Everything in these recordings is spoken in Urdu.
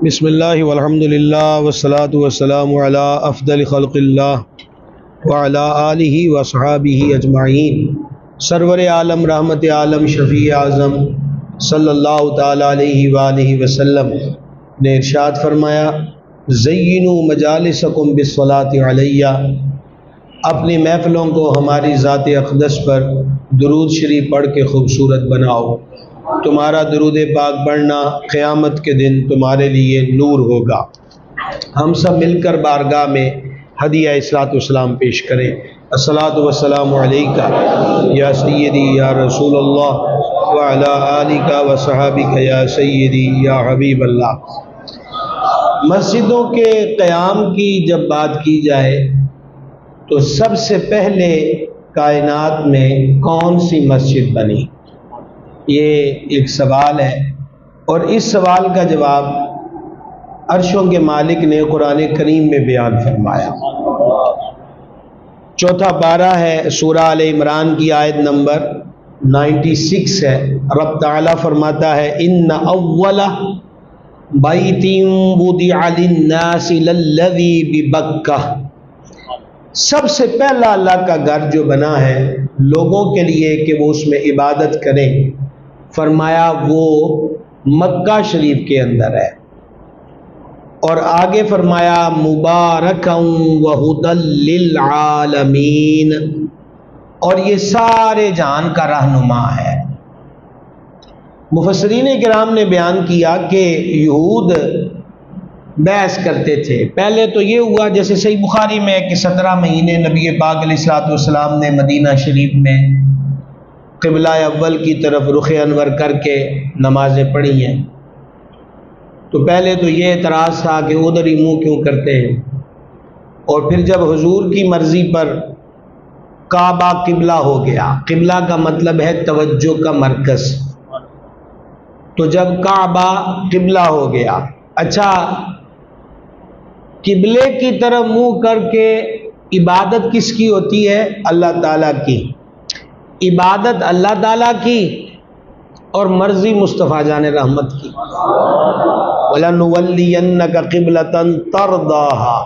بسم اللہ والحمد للہ والصلاة والسلام علی افضل خلق اللہ وعلی آلہ وصحابہ اجمعین۔ سرور عالم رحمت عالم شفیع اعظم صلی اللہ تعالی علیہ وآلہ وسلم نے ارشاد فرمایا، زینوا مجالسکم بالصلاۃ علیہ، اپنی محفلوں کو ہماری ذات اقدس پر درود شریف پڑھ کے خوبصورت بناؤ، تمہارا درود پاک پڑھنا قیامت کے دن تمہارے لیے نور ہوگا۔ ہم سب مل کر بارگاہ میں ہدیہ اصلاۃ والسلام پیش کریں۔ الصلاۃ والسلام علیکہ یا سیدی یا رسول اللہ وعلی آلک وصحابک یا سیدی یا حبیب اللہ۔ مسجدوں کے قیام کی جب بات کی جائے تو سب سے پہلے کائنات میں کون سی مسجد بنی؟ یہ ایک سوال ہے، اور اس سوال کا جواب عرشوں کے مالک نے قرآن کریم میں بیان فرمایا۔ چوتھا پارہ ہے، سورہ آل عمران کی آیت نمبر 96 ہے۔ رب تعالیٰ فرماتا ہے، ان اول بیت وضع للناس للذی ببکہ، سب سے پہلا اللہ کا گھر جو بنا ہے لوگوں کے لیے کہ وہ اس میں عبادت کریں، فرمایا وہ مکہ شریف کے اندر ہے، اور آگے فرمایا مبارکا وہدی للعالمین، اور یہ سارے جہان کا رہنما ہے۔ مفسرین کرام نے بیان کیا کہ یہود بحث کرتے تھے۔ پہلے تو یہ ہوا جیسے صحیح بخاری میں کہ 17 مہینے نبی پاک علیہ الصلوۃ والسلام نے مدینہ شریف میں قبلہ اول کی طرف رخ انور کر کے نمازیں پڑھی ہیں، تو پہلے تو یہ اعتراض تھا کہ ادھر ہی منہ کیوں کرتے ہیں، اور پھر جب حضور کی مرضی پر کعبہ قبلہ ہو گیا، قبلہ کا مطلب ہے توجہ کا مرکز، تو جب کعبہ قبلہ ہو گیا، اچھا قبلے کی طرف منہ کر کے عبادت کس کی ہوتی ہے؟ اللہ تعالیٰ کی۔ عبادت اللہ تعالیٰ کی اور مرضی مصطفیٰ جان رحمت کی۔ وَلَنُوَلِّيَنَّكَ قِبْلَةً تَرْضَاهَا،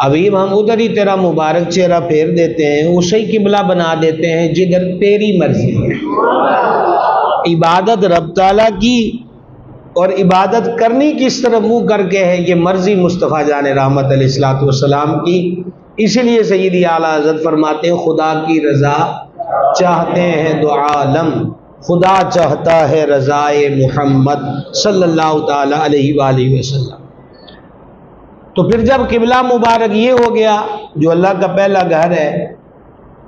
ابھی ہم ادھر ہی تیرا مبارک چہرہ پھیر دیتے ہیں، اسے ہی قبلہ بنا دیتے ہیں جدھر تیری مرضی ہے۔ عبادت رب تعالیٰ کی، اور عبادت کرنی کس طرح منہ کر کے ہے؟ یہ مرضی مصطفیٰ جان رحمت علیہ الصلوۃ والسلام کی۔ اسی لیے سیدی اعلیٰ حضرت فرماتے ہیں، خدا کی رضا چاہتے ہیں دو عالم، خدا چاہتا ہے رضائے محمد صلی اللہ تعالی علیہ وآلہ وسلم۔ تو پھر جب قبلہ مبارک یہ ہو گیا جو اللہ کا پہلا گھر ہے،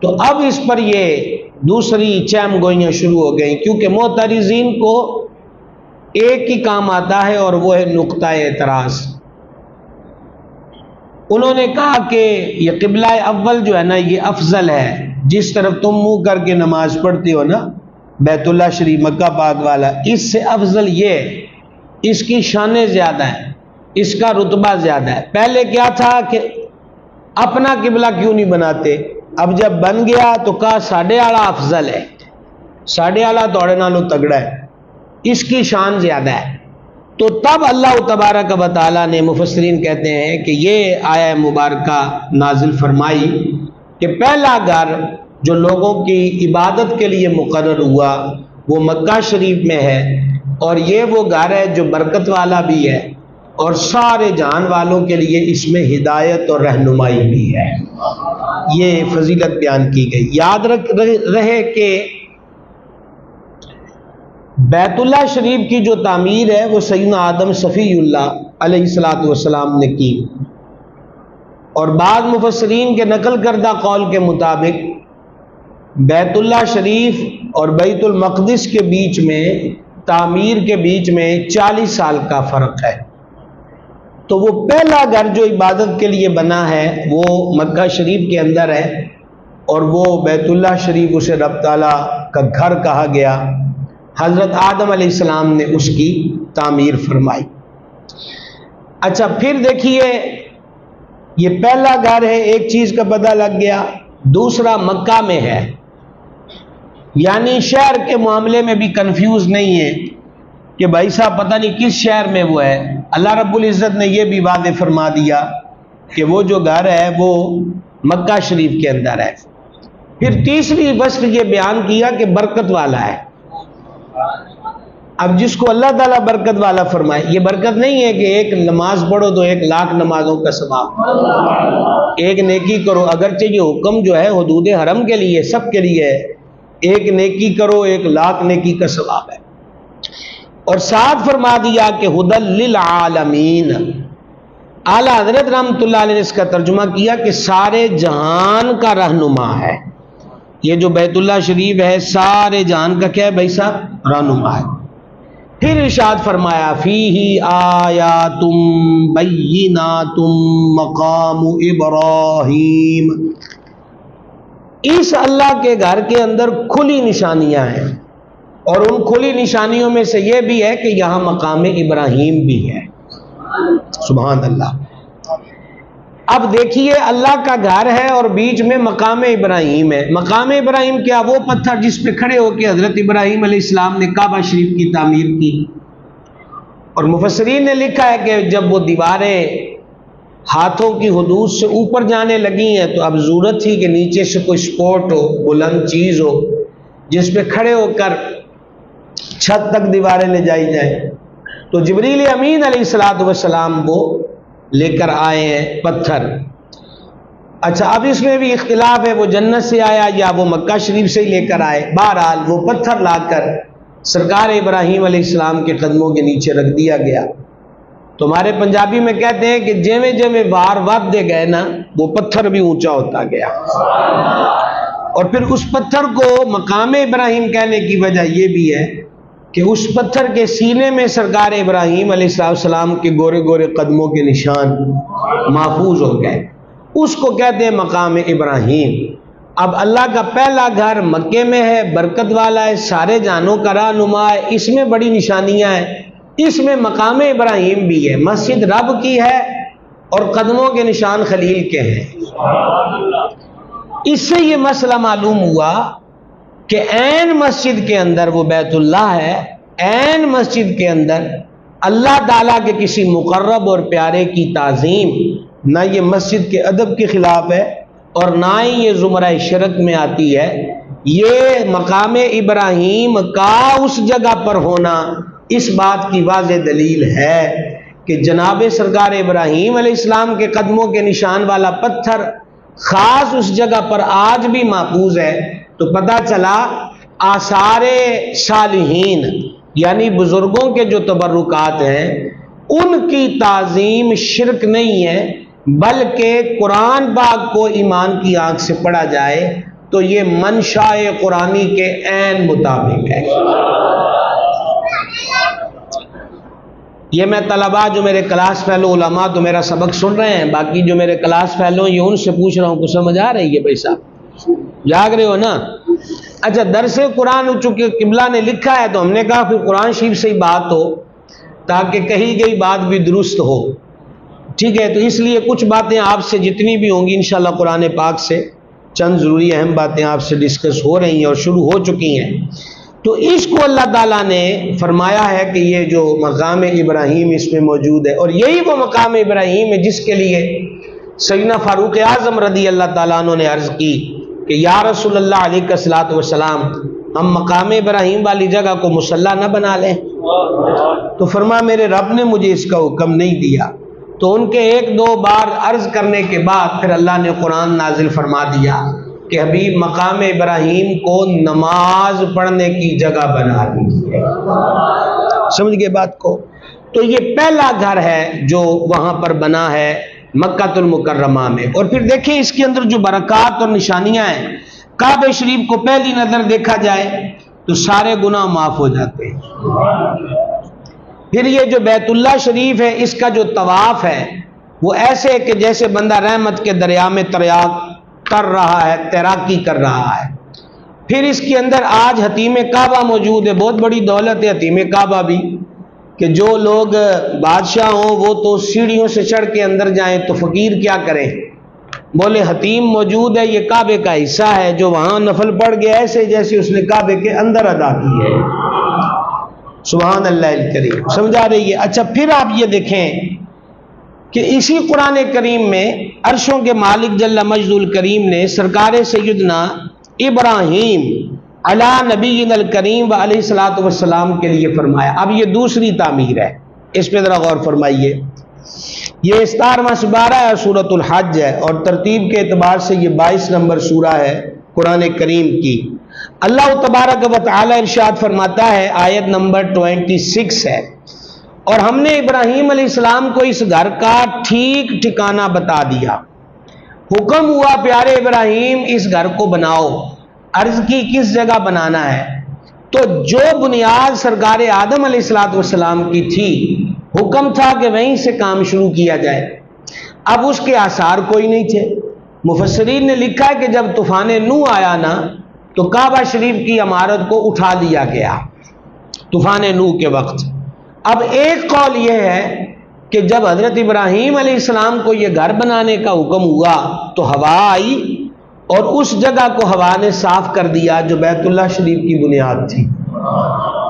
تو اب اس پر یہ دوسری چہم گوئیاں شروع ہو گئیں، کیونکہ معترضین کو ایک ہی کام آتا ہے، اور وہ ہے نقطہ اعتراض۔ انہوں نے کہا کہ یہ قبلہ اول جو ہے نا یہ افضل ہے، جس طرف تم منہ کر کے نماز پڑھتے ہو نا بیت اللہ شریف مکہ پاک والا، اس سے افضل یہ ہے، اس کی شانیں زیادہ ہیں، اس کا رتبہ زیادہ ہے۔ پہلے کیا تھا کہ اپنا قبلہ کیوں نہیں بناتے، اب جب بن گیا تو کہا ساڑھے آڑا افضل ہے، ساڑھے آڑا توڑے نالو تگڑا ہے، اس کی شان زیادہ ہے۔ تو تب اللہ تبارک و تعالیٰ نے، مفسرین کہتے ہیں کہ یہ آیہ مبارکہ نازل فرمائی کہ پہلا گھر جو لوگوں کی عبادت کے لیے مقرر ہوا وہ مکہ شریف میں ہے، اور یہ وہ گھر ہے جو برکت والا بھی ہے، اور سارے جہان والوں کے لیے اس میں ہدایت اور رہنمائی بھی ہے۔ یہ فضیلت بیان کی گئی۔ یاد رہے کہ بیت اللہ شریف کی جو تعمیر ہے وہ سیدنا آدم صفی اللہ علیہ الصلوۃ والسلام نے کی، اور بعض مفسرین کے نقل کردہ قول کے مطابق بیت اللہ شریف اور بیت المقدس کے بیچ میں، تعمیر کے بیچ میں 40 سال کا فرق ہے۔ تو وہ پہلا گھر جو عبادت کے لیے بنا ہے وہ مکہ شریف کے اندر ہے، اور وہ بیت اللہ شریف اسے رب تعالیٰ کا گھر کہا گیا۔ حضرت آدم علیہ السلام نے اس کی تعمیر فرمائی۔ اچھا پھر دیکھیے، یہ پہلا گھر ہے، ایک چیز کا پتہ لگ گیا۔ دوسرا مکہ میں ہے، یعنی شہر کے معاملے میں بھی کنفیوز نہیں ہے کہ بھائی صاحب پتہ نہیں کس شہر میں وہ ہے. اللہ رب العزت نے یہ بھی واضح فرما دیا کہ وہ جو گھر ہے وہ مکہ شریف کے اندر ہے. پھر تیسری وصف یہ بیان کیا کہ برکت والا ہے. اب جس کو اللہ تعالیٰ برکت والا فرمائے، یہ برکت نہیں ہے کہ ایک نماز پڑھو تو 1,00,000 نمازوں کا ثواب، ایک نیکی کرو. اگرچہ یہ حکم جو ہے حدود حرم کے لیے سب کے لیے ہے، ایک نیکی کرو 1,00,000 نیکی کا ثواب ہے. اور ساتھ فرما دیا کہ ہدی للعالمین. اعلیٰ حضرت رحمۃ اللہ علیہ نے اس کا ترجمہ کیا کہ سارے جہان کا رہنما ہے. یہ جو بیت اللہ شریف ہے سارے جہان کا کیا ہے بھائی صاحب؟ رہنما ہے. پھر ارشاد فرمایا فیہ آیات بینات مقام ابراہیم. اس اللہ کے گھر کے اندر کھلی نشانیاں ہیں، اور ان کھلی نشانیوں میں سے یہ بھی ہے کہ یہاں مقام ابراہیم بھی ہے. سبحان اللہ. اب دیکھیے اللہ کا گھر ہے اور بیچ میں مقام ابراہیم ہے. مقام ابراہیم کیا؟ وہ پتھر جس پہ کھڑے ہو کے حضرت ابراہیم علیہ السلام نے کعبہ شریف کی تعمیر کی. اور مفسرین نے لکھا ہے کہ جب وہ دیواریں ہاتھوں کی حدود سے اوپر جانے لگی ہیں تو اب ضرورت تھی کہ نیچے سے کوئی سپورٹ ہو، بلند چیز ہو جس پہ کھڑے ہو کر چھت تک دیواریں لے جائی جائیں. تو جبریل امین علیہ السلام وہ لے کر آئے ہیں پتھر. اچھا اب اس میں بھی اختلاف ہے وہ جنت سے آیا یا وہ مکہ شریف سے ہی لے کر آئے. بہرحال وہ پتھر لا کر سرکار ابراہیم علیہ السلام کے قدموں کے نیچے رکھ دیا گیا. تمہارے پنجابی میں کہتے ہیں کہ جیویں جیویں وار وقت دے گئے نا وہ پتھر بھی اونچا ہوتا گیا. اور پھر اس پتھر کو مقام ابراہیم کہنے کی وجہ یہ بھی ہے کہ اس پتھر کے سینے میں سرکار ابراہیم علیہ السلام کے گورے گورے قدموں کے نشان محفوظ ہو گئے. اس کو کہتے ہیں مقام ابراہیم. اب اللہ کا پہلا گھر مکے میں ہے، برکت والا ہے، سارے جانوں کا رہنما ہے، اس میں بڑی نشانیاں ہیں. اس میں مقام ابراہیم بھی ہے، مسجد رب کی ہے اور قدموں کے نشان خلیل کے ہیں. اس سے یہ مسئلہ معلوم ہوا کہ عین مسجد کے اندر وہ بیت اللہ ہے، عین مسجد کے اندر اللہ تعالیٰ کے کسی مقرب اور پیارے کی تعظیم نہ یہ مسجد کے ادب کے خلاف ہے اور نہ ہی یہ زمرہ شرک میں آتی ہے. یہ مقام ابراہیم کا اس جگہ پر ہونا اس بات کی واضح دلیل ہے کہ جناب سرکار ابراہیم علیہ السلام کے قدموں کے نشان والا پتھر خاص اس جگہ پر آج بھی محفوظ ہے. تو پتہ چلا آثار صالحین یعنی بزرگوں کے جو تبرکات ہیں ان کی تعظیم شرک نہیں ہے، بلکہ قرآن پاک کو ایمان کی آنکھ سے پڑھا جائے تو یہ منشاء قرآنی کے عین مطابق ہے. یہ میں طلباء جو میرے کلاس فیلو علماء تو میرا سبق سن رہے ہیں، باقی جو میرے کلاس فیلو یہ ان سے پوچھ رہا ہوں کہ سمجھ آ رہی ہے بھائی صاحب؟ جاگ رہے ہو نا؟ اچھا درس قرآن چونکہ قبلہ نے لکھا ہے تو ہم نے کہا پھر قرآن شریف سے ہی بات ہو تاکہ کہی گئی بات بھی درست ہو. ٹھیک ہے، تو اس لیے کچھ باتیں آپ سے جتنی بھی ہوں گی انشاءاللہ قرآن پاک سے چند ضروری اہم باتیں آپ سے ڈسکس ہو رہی ہیں اور شروع ہو چکی ہیں. تو اس کو اللہ تعالیٰ نے فرمایا ہے کہ یہ جو مقام ابراہیم اس میں موجود ہے، اور یہی وہ مقام ابراہیم ہے جس کے لیے سیدنا فاروق اعظم رضی اللہ تعالیٰ عنہ نے عرض کی کہ یا رسول اللہ علیہ الصلوۃ والسلام ہم مقام ابراہیم والی جگہ کو مصلی نہ بنا لیں؟ تو فرمایا میرے رب نے مجھے اس کا حکم نہیں دیا. تو ان کے 1-2 بار عرض کرنے کے بعد پھر اللہ نے قرآن نازل فرما دیا کہ حبیب مقام ابراہیم کو نماز پڑھنے کی جگہ بنا دیجیے. سمجھ گئے بات کو؟ تو یہ پہلا گھر ہے جو وہاں پر بنا ہے مکہ المکرمہ میں. اور پھر دیکھیں اس کے اندر جو برکات اور نشانیاں ہیں، کعبہ شریف کو پہلی نظر دیکھا جائے تو سارے گناہ معاف ہو جاتے ہیں. پھر یہ جو بیت اللہ شریف ہے اس کا جو طواف ہے وہ ایسے کہ جیسے بندہ رحمت کے دریا میں کر رہا ہے، تیراکی کر رہا ہے. پھر اس کے اندر آج حتیم کعبہ موجود ہے، بہت بڑی دولت ہے حتیم کعبہ بھی، کہ جو لوگ بادشاہ ہوں وہ تو سیڑھیوں سے چڑھ کے اندر جائیں تو فقیر کیا کریں؟ بولے حتیم موجود ہے، یہ کعبے کا حصہ ہے، جو وہاں نفل پڑ گیا ایسے جیسے اس نے کعبے کے اندر ادا کی ہے۔ سبحان اللہ الکریم، سمجھا رہی ہے۔ اچھا پھر آپ یہ دیکھیں کہ اسی قرآن کریم میں عرشوں کے مالک جل مجد الکریم نے سرکار سیدنا ابراہیم علی نبینا الکریم و علیہ الصلوۃ والسلام کے لیے فرمایا۔ اب یہ دوسری تعمیر ہے، اس پہ ذرا غور فرمائیے۔ یہ 17واں سپارہ ہے، سورۃ الحج ہے، اور ترتیب کے اعتبار سے یہ 22 نمبر سورہ ہے قرآن کریم کی۔ اللہ تبارک و تعالی ارشاد فرماتا ہے، آیت نمبر 26 ہے، اور ہم نے ابراہیم علیہ السلام کو اس گھر کا ٹھیک ٹھکانہ بتا دیا۔ حکم ہوا پیارے ابراہیم اس گھر کو بناؤ۔ عرض کی کس جگہ بنانا ہے؟ تو جو بنیاد سرکار آدم علیہ السلام کی تھی، حکم تھا کہ وہیں سے کام شروع کیا جائے۔ اب اس کے آثار کوئی نہیں تھے۔ مفسرین نے لکھا ہے کہ جب طوفان نوح آیا نا تو کعبہ شریف کی عمارت کو اٹھا لیا گیا طوفان نوح کے وقت۔ اب ایک قول یہ ہے کہ جب حضرت ابراہیم علیہ السلام کو یہ گھر بنانے کا حکم ہوا تو ہوا آئی اور اس جگہ کو ہوا نے صاف کر دیا جو بیت اللہ شریف کی بنیاد تھی۔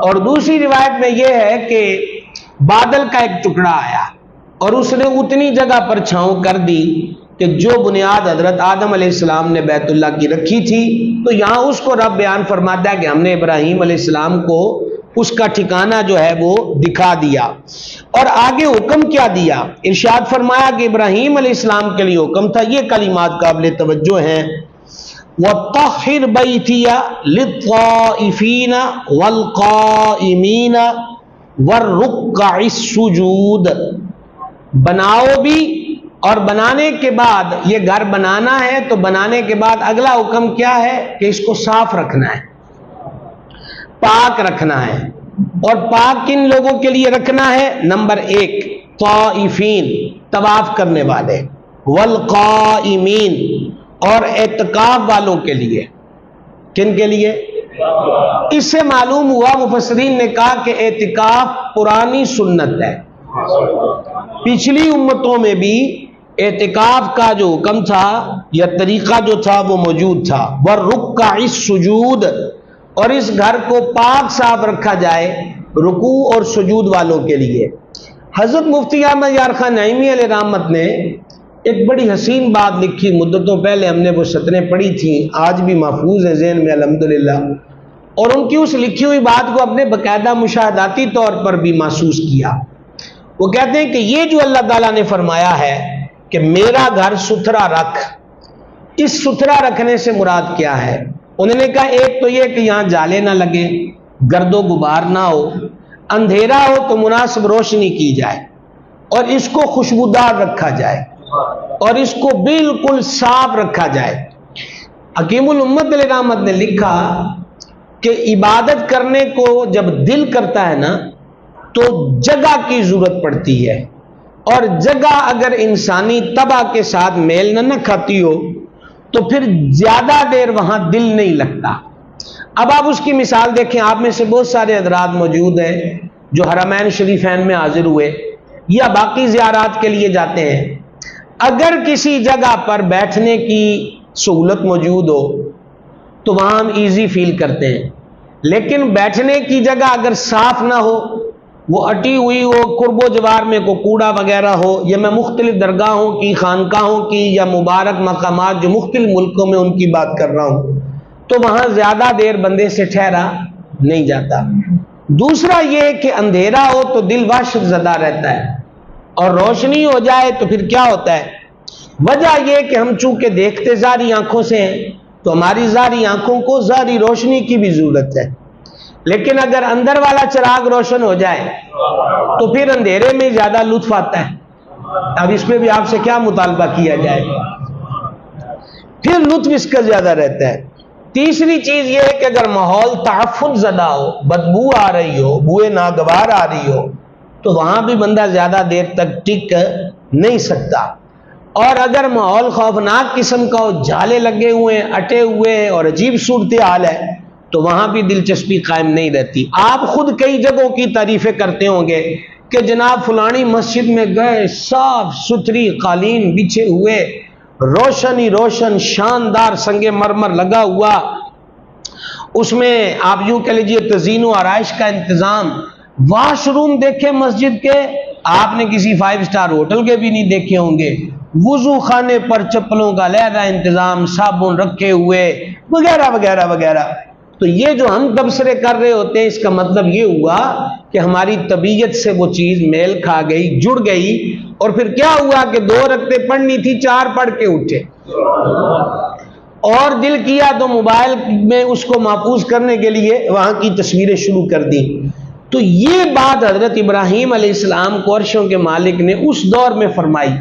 اور دوسری روایت میں یہ ہے کہ بادل کا ایک ٹکڑا آیا اور اس نے اتنی جگہ پر چھاؤں کر دی کہ جو بنیاد حضرت آدم علیہ السلام نے بیت اللہ کی رکھی تھی، تو یہاں اس کو رب بیان فرماتا ہے کہ ہم نے ابراہیم علیہ السلام کو اس کا ٹھکانہ جو ہے وہ دکھا دیا۔ اور آگے حکم کیا دیا؟ ارشاد فرمایا کہ ابراہیم علیہ السلام کے لیے حکم تھا، یہ کلمات قابل توجہ ہیں، وَطَهِّرْ بَيْتِيَ لِلطَّائِفِينَ وَالْقَائِمِينَ وَالرُّكَّعِ السُّجُودِ۔ بناؤ بھی، اور بنانے کے بعد یہ گھر بنانا ہے تو بنانے کے بعد اگلا حکم کیا ہے کہ اس کو صاف رکھنا ہے، پاک رکھنا ہے۔ اور پاک کن لوگوں کے لیے رکھنا ہے؟ نمبر 1 طائفین، طواف کرنے والے، والقائمین، اور اعتکاف والوں کے لیے۔ کن کے لیے؟ اس سے معلوم ہوا، مفسرین نے کہا کہ اعتکاف پرانی سنت ہے، پچھلی امتوں میں بھی اعتکاف کا جو حکم تھا یا طریقہ جو تھا وہ موجود تھا۔ وَالرُّكَّعِ السُّجُودِ، اور اس گھر کو پاک صاف رکھا جائے رکوع اور سجود والوں کے لیے۔ حضرت مفتی احمد یار خان نعیمی علیہ رحمت نے ایک بڑی حسین بات لکھی، مدتوں پہلے ہم نے وہ سطریں پڑھی تھیں، آج بھی محفوظ ہیں ذہن میں الحمدللہ، اور ان کی اس لکھی ہوئی بات کو اپنے باقاعدہ مشاہداتی طور پر بھی محسوس کیا۔ وہ کہتے ہیں کہ یہ جو اللہ تعالیٰ نے فرمایا ہے کہ میرا گھر ستھرا رکھ، اس ستھرا رکھنے سے مراد کیا ہے؟ انہوں نے کہا ایک تو یہ کہ یہاں جالے نہ لگے، گرد و غبار نہ ہو، اندھیرا ہو تو مناسب روشنی کی جائے، اور اس کو خوشبودار رکھا جائے، اور اس کو بالکل صاف رکھا جائے۔ حکیم الامت علیہ رحمت نے لکھا کہ عبادت کرنے کو جب دل کرتا ہے نا تو جگہ کی ضرورت پڑتی ہے، اور جگہ اگر انسانی طبع کے ساتھ میل نہ کھاتی ہو تو پھر زیادہ دیر وہاں دل نہیں لگتا۔ اب آپ اس کی مثال دیکھیں، آپ میں سے بہت سارے حضرات موجود ہیں جو حرمین شریفین میں حاضر ہوئے یا باقی زیارات کے لیے جاتے ہیں۔ اگر کسی جگہ پر بیٹھنے کی سہولت موجود ہو تو وہاں ہم ایزی فیل کرتے ہیں، لیکن بیٹھنے کی جگہ اگر صاف نہ ہو، وہ اٹی ہوئی ہو، قرب و جوار میں کوئی کوڑا وغیرہ ہو، یا میں مختلف درگاہوں کی، خانقاہوں کی یا مبارک مقامات جو مختلف ملکوں میں ان کی بات کر رہا ہوں، تو وہاں زیادہ دیر بندے سے ٹھہرا نہیں جاتا۔ دوسرا یہ کہ اندھیرا ہو تو دل وحشت زدہ رہتا ہے، اور روشنی ہو جائے تو پھر کیا ہوتا ہے؟ وجہ یہ کہ ہم چونکہ دیکھتے ظاہری آنکھوں سے ہیں تو ہماری ظاہری آنکھوں کو ظاہری روشنی کی بھی ضرورت ہے، لیکن اگر اندر والا چراغ روشن ہو جائے تو پھر اندھیرے میں زیادہ لطف آتا ہے۔ اب اس پہ بھی آپ سے کیا مطالبہ کیا جائے، پھر لطف اس کا زیادہ رہتا ہے۔ تیسری چیز یہ ہے کہ اگر ماحول تعفن زدہ ہو، بدبو آ رہی ہو، بوئے ناگوار آ رہی ہو، تو وہاں بھی بندہ زیادہ دیر تک ٹک نہیں سکتا۔ اور اگر ماحول خوفناک قسم کا ہو، جالے لگے ہوئے ہیں، اٹے ہوئے ہیں اور عجیب صورتحال ہے، تو وہاں بھی دلچسپی قائم نہیں رہتی۔ آپ خود کئی جگہوں کی تعریفیں کرتے ہوں گے کہ جناب فلانی مسجد میں گئے، صاف ستھری قالین بچھے ہوئے، روشن ہی روشن شاندار سنگ مرمر لگا ہوا، اس میں آپ یوں کہہ لیجیے تزئین و آرائش کا انتظام۔ واش روم دیکھے مسجد کے، آپ نے کسی 5 اسٹار ہوٹل کے بھی نہیں دیکھے ہوں گے۔ وضو خانے پر چپلوں کا علیحدہ انتظام، صابن رکھے ہوئے وغیرہ وغیرہ وغیرہ۔ تو یہ جو ہم تبصرے کر رہے ہوتے ہیں، اس کا مطلب یہ ہوا کہ ہماری طبیعت سے وہ چیز میل کھا گئی، جڑ گئی، اور پھر کیا ہوا کہ 2 رکعتیں پڑھنی تھی 4 پڑھ کے اٹھے، اور دل کیا تو موبائل میں اس کو محفوظ کرنے کے لیے وہاں کی تصویریں شروع کر دی۔ تو یہ بات حضرت ابراہیم علیہ السلام کو عرشوں کے مالک نے اس دور میں فرمائی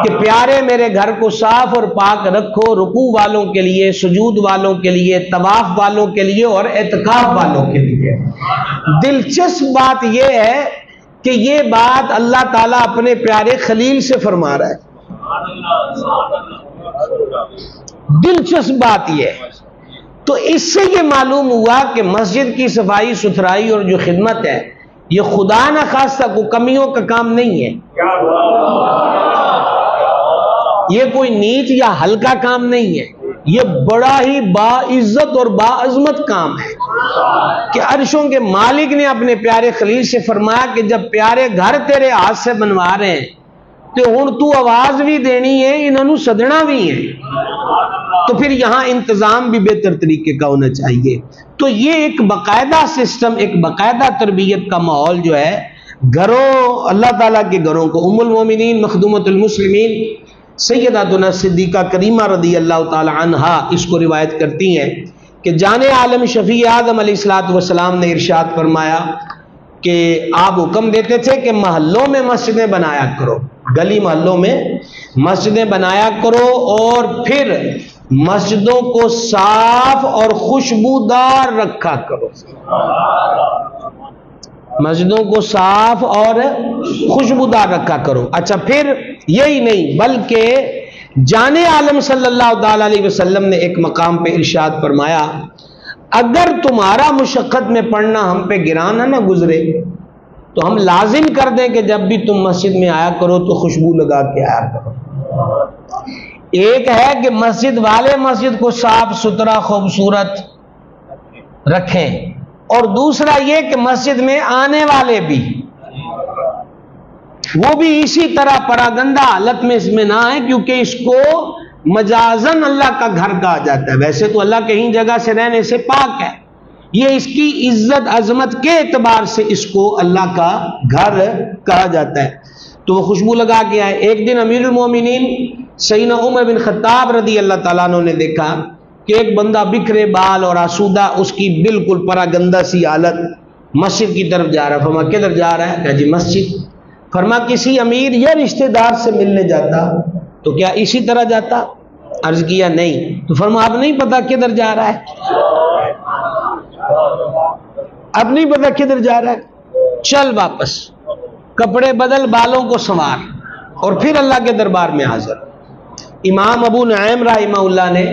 کہ پیارے میرے گھر کو صاف اور پاک رکھو، رکوع والوں کے لیے، سجود والوں کے لیے، طواف والوں کے لیے اور اعتکاف والوں کے لیے۔ دلچسپ بات یہ ہے کہ یہ بات اللہ تعالیٰ اپنے پیارے خلیل سے فرما رہا ہے۔ دلچسپ بات یہ ہے، تو اس سے یہ معلوم ہوا کہ مسجد کی صفائی ستھرائی اور جو خدمت ہے، یہ خدا نہ خواستہ کوئی کمیوں کا کام نہیں ہے، یہ کوئی نیچ یا ہلکا کام نہیں ہے، یہ بڑا ہی باعزت اور باعظمت کام ہے کہ عرشوں کے مالک نے اپنے پیارے خلیل سے فرمایا کہ جب پیارے گھر تیرے ہاتھ سے بنوا رہے ہیں تو ہن تو آواز بھی دینی ہے، انہوں سدنا بھی ہے، تو پھر یہاں انتظام بھی بہتر طریقے کا ہونا چاہیے۔ تو یہ ایک باقاعدہ سسٹم، ایک باقاعدہ تربیت کا ماحول جو ہے گھروں، اللہ تعالیٰ کے گھروں کو، ام المومنین مخدومۃ المسلمین سیداتنا صدیقہ کریمہ رضی اللہ تعالی عنہا اس کو روایت کرتی ہیں کہ جان عالم شفیع اعظم علیہ السلام نے ارشاد فرمایا کہ آپ حکم دیتے تھے کہ محلوں میں مسجدیں بنایا کرو، گلی محلوں میں مسجدیں بنایا کرو، اور پھر مسجدوں کو صاف اور خوشبودار رکھا کرو، مسجدوں کو صاف اور خوشبودار رکھا کرو۔ اچھا، پھر یہی نہیں بلکہ جان عالم صلی اللہ تعالی علیہ وسلم نے ایک مقام پہ ارشاد فرمایا اگر تمہارا مشقت میں پڑھنا ہم پہ گرانہ نہ گزرے تو ہم لازم کر دیں کہ جب بھی تم مسجد میں آیا کرو تو خوشبو لگا کے آیا کرو۔ ایک ہے کہ مسجد والے مسجد کو صاف ستھرا خوبصورت رکھیں، اور دوسرا یہ کہ مسجد میں آنے والے بھی وہ بھی اسی طرح پراگندہ حالت میں اس میں نہ آئے، کیونکہ اس کو مجازن اللہ کا گھر کہا جاتا ہے، ویسے تو اللہ کہیں جگہ سے رہنے سے پاک ہے، یہ اس کی عزت عظمت کے اعتبار سے اس کو اللہ کا گھر کہا جاتا ہے۔ تو وہ خوشبو لگا کے آئے۔ ایک دن امیر المومنین سیدنا عمر بن خطاب رضی اللہ تعالیٰ عنہ نے دیکھا کہ ایک بندہ بکھرے بال اور آسودہ، اس کی بالکل پراگندہ سی حالت، مسجد کی طرف جا رہا ہے۔ فرما کدھر جا رہا ہے؟ کہا جی مسجد۔ فرما کسی امیر یا رشتہ دار سے ملنے جاتا تو کیا اسی طرح جاتا؟ عرض کیا نہیں۔ تو فرما اب نہیں پتا کدھر جا رہا ہے، اب نہیں پتا کدھر جا رہا ہے، چل واپس، کپڑے بدل، بالوں کو سنوار، اور پھر اللہ کے دربار میں حاضر۔ امام ابو نعیم رحمہ اللہ نے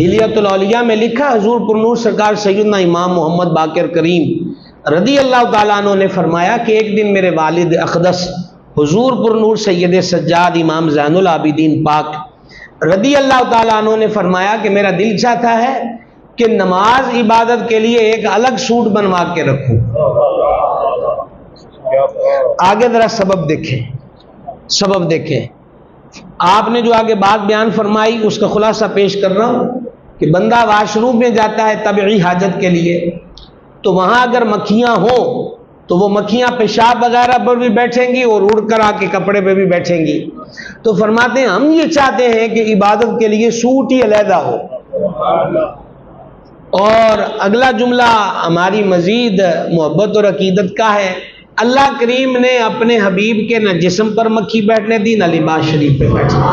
حلیۃ الاولیاء میں لکھا، حضور پر نور سرکار سیدنا امام محمد باقر کریم رضی اللہ تعالیٰ عنہ نے فرمایا کہ ایک دن میرے والد اقدس حضور پر نور سید سجاد امام زین العابدین پاک رضی اللہ تعالیٰ عنہ نے فرمایا کہ میرا دل چاہتا ہے کہ نماز عبادت کے لیے ایک الگ سوٹ بنوا کے رکھوں۔ آگے ذرا سبب دیکھیں، سبب دیکھیں۔ آپ نے جو آگے بات بیان فرمائی اس کا خلاصہ پیش کر رہا ہوں کہ بندہ واش روم میں جاتا ہے طبعی حاجت کے لیے، تو وہاں اگر مکھیاں ہوں تو وہ مکھیاں پیشاب وغیرہ پر بھی بیٹھیں گی اور اڑ کر آ کے کپڑے پہ بھی بیٹھیں گی۔ تو فرماتے ہیں ہم یہ چاہتے ہیں کہ عبادت کے لیے سوٹ ہی علیحدہ ہو۔ اور اگلا جملہ ہماری مزید محبت اور عقیدت کا ہے، اللہ کریم نے اپنے حبیب کے نہ جسم پر مکھی بیٹھنے دی، نہ لباس شریف پہ بیٹھنے دی،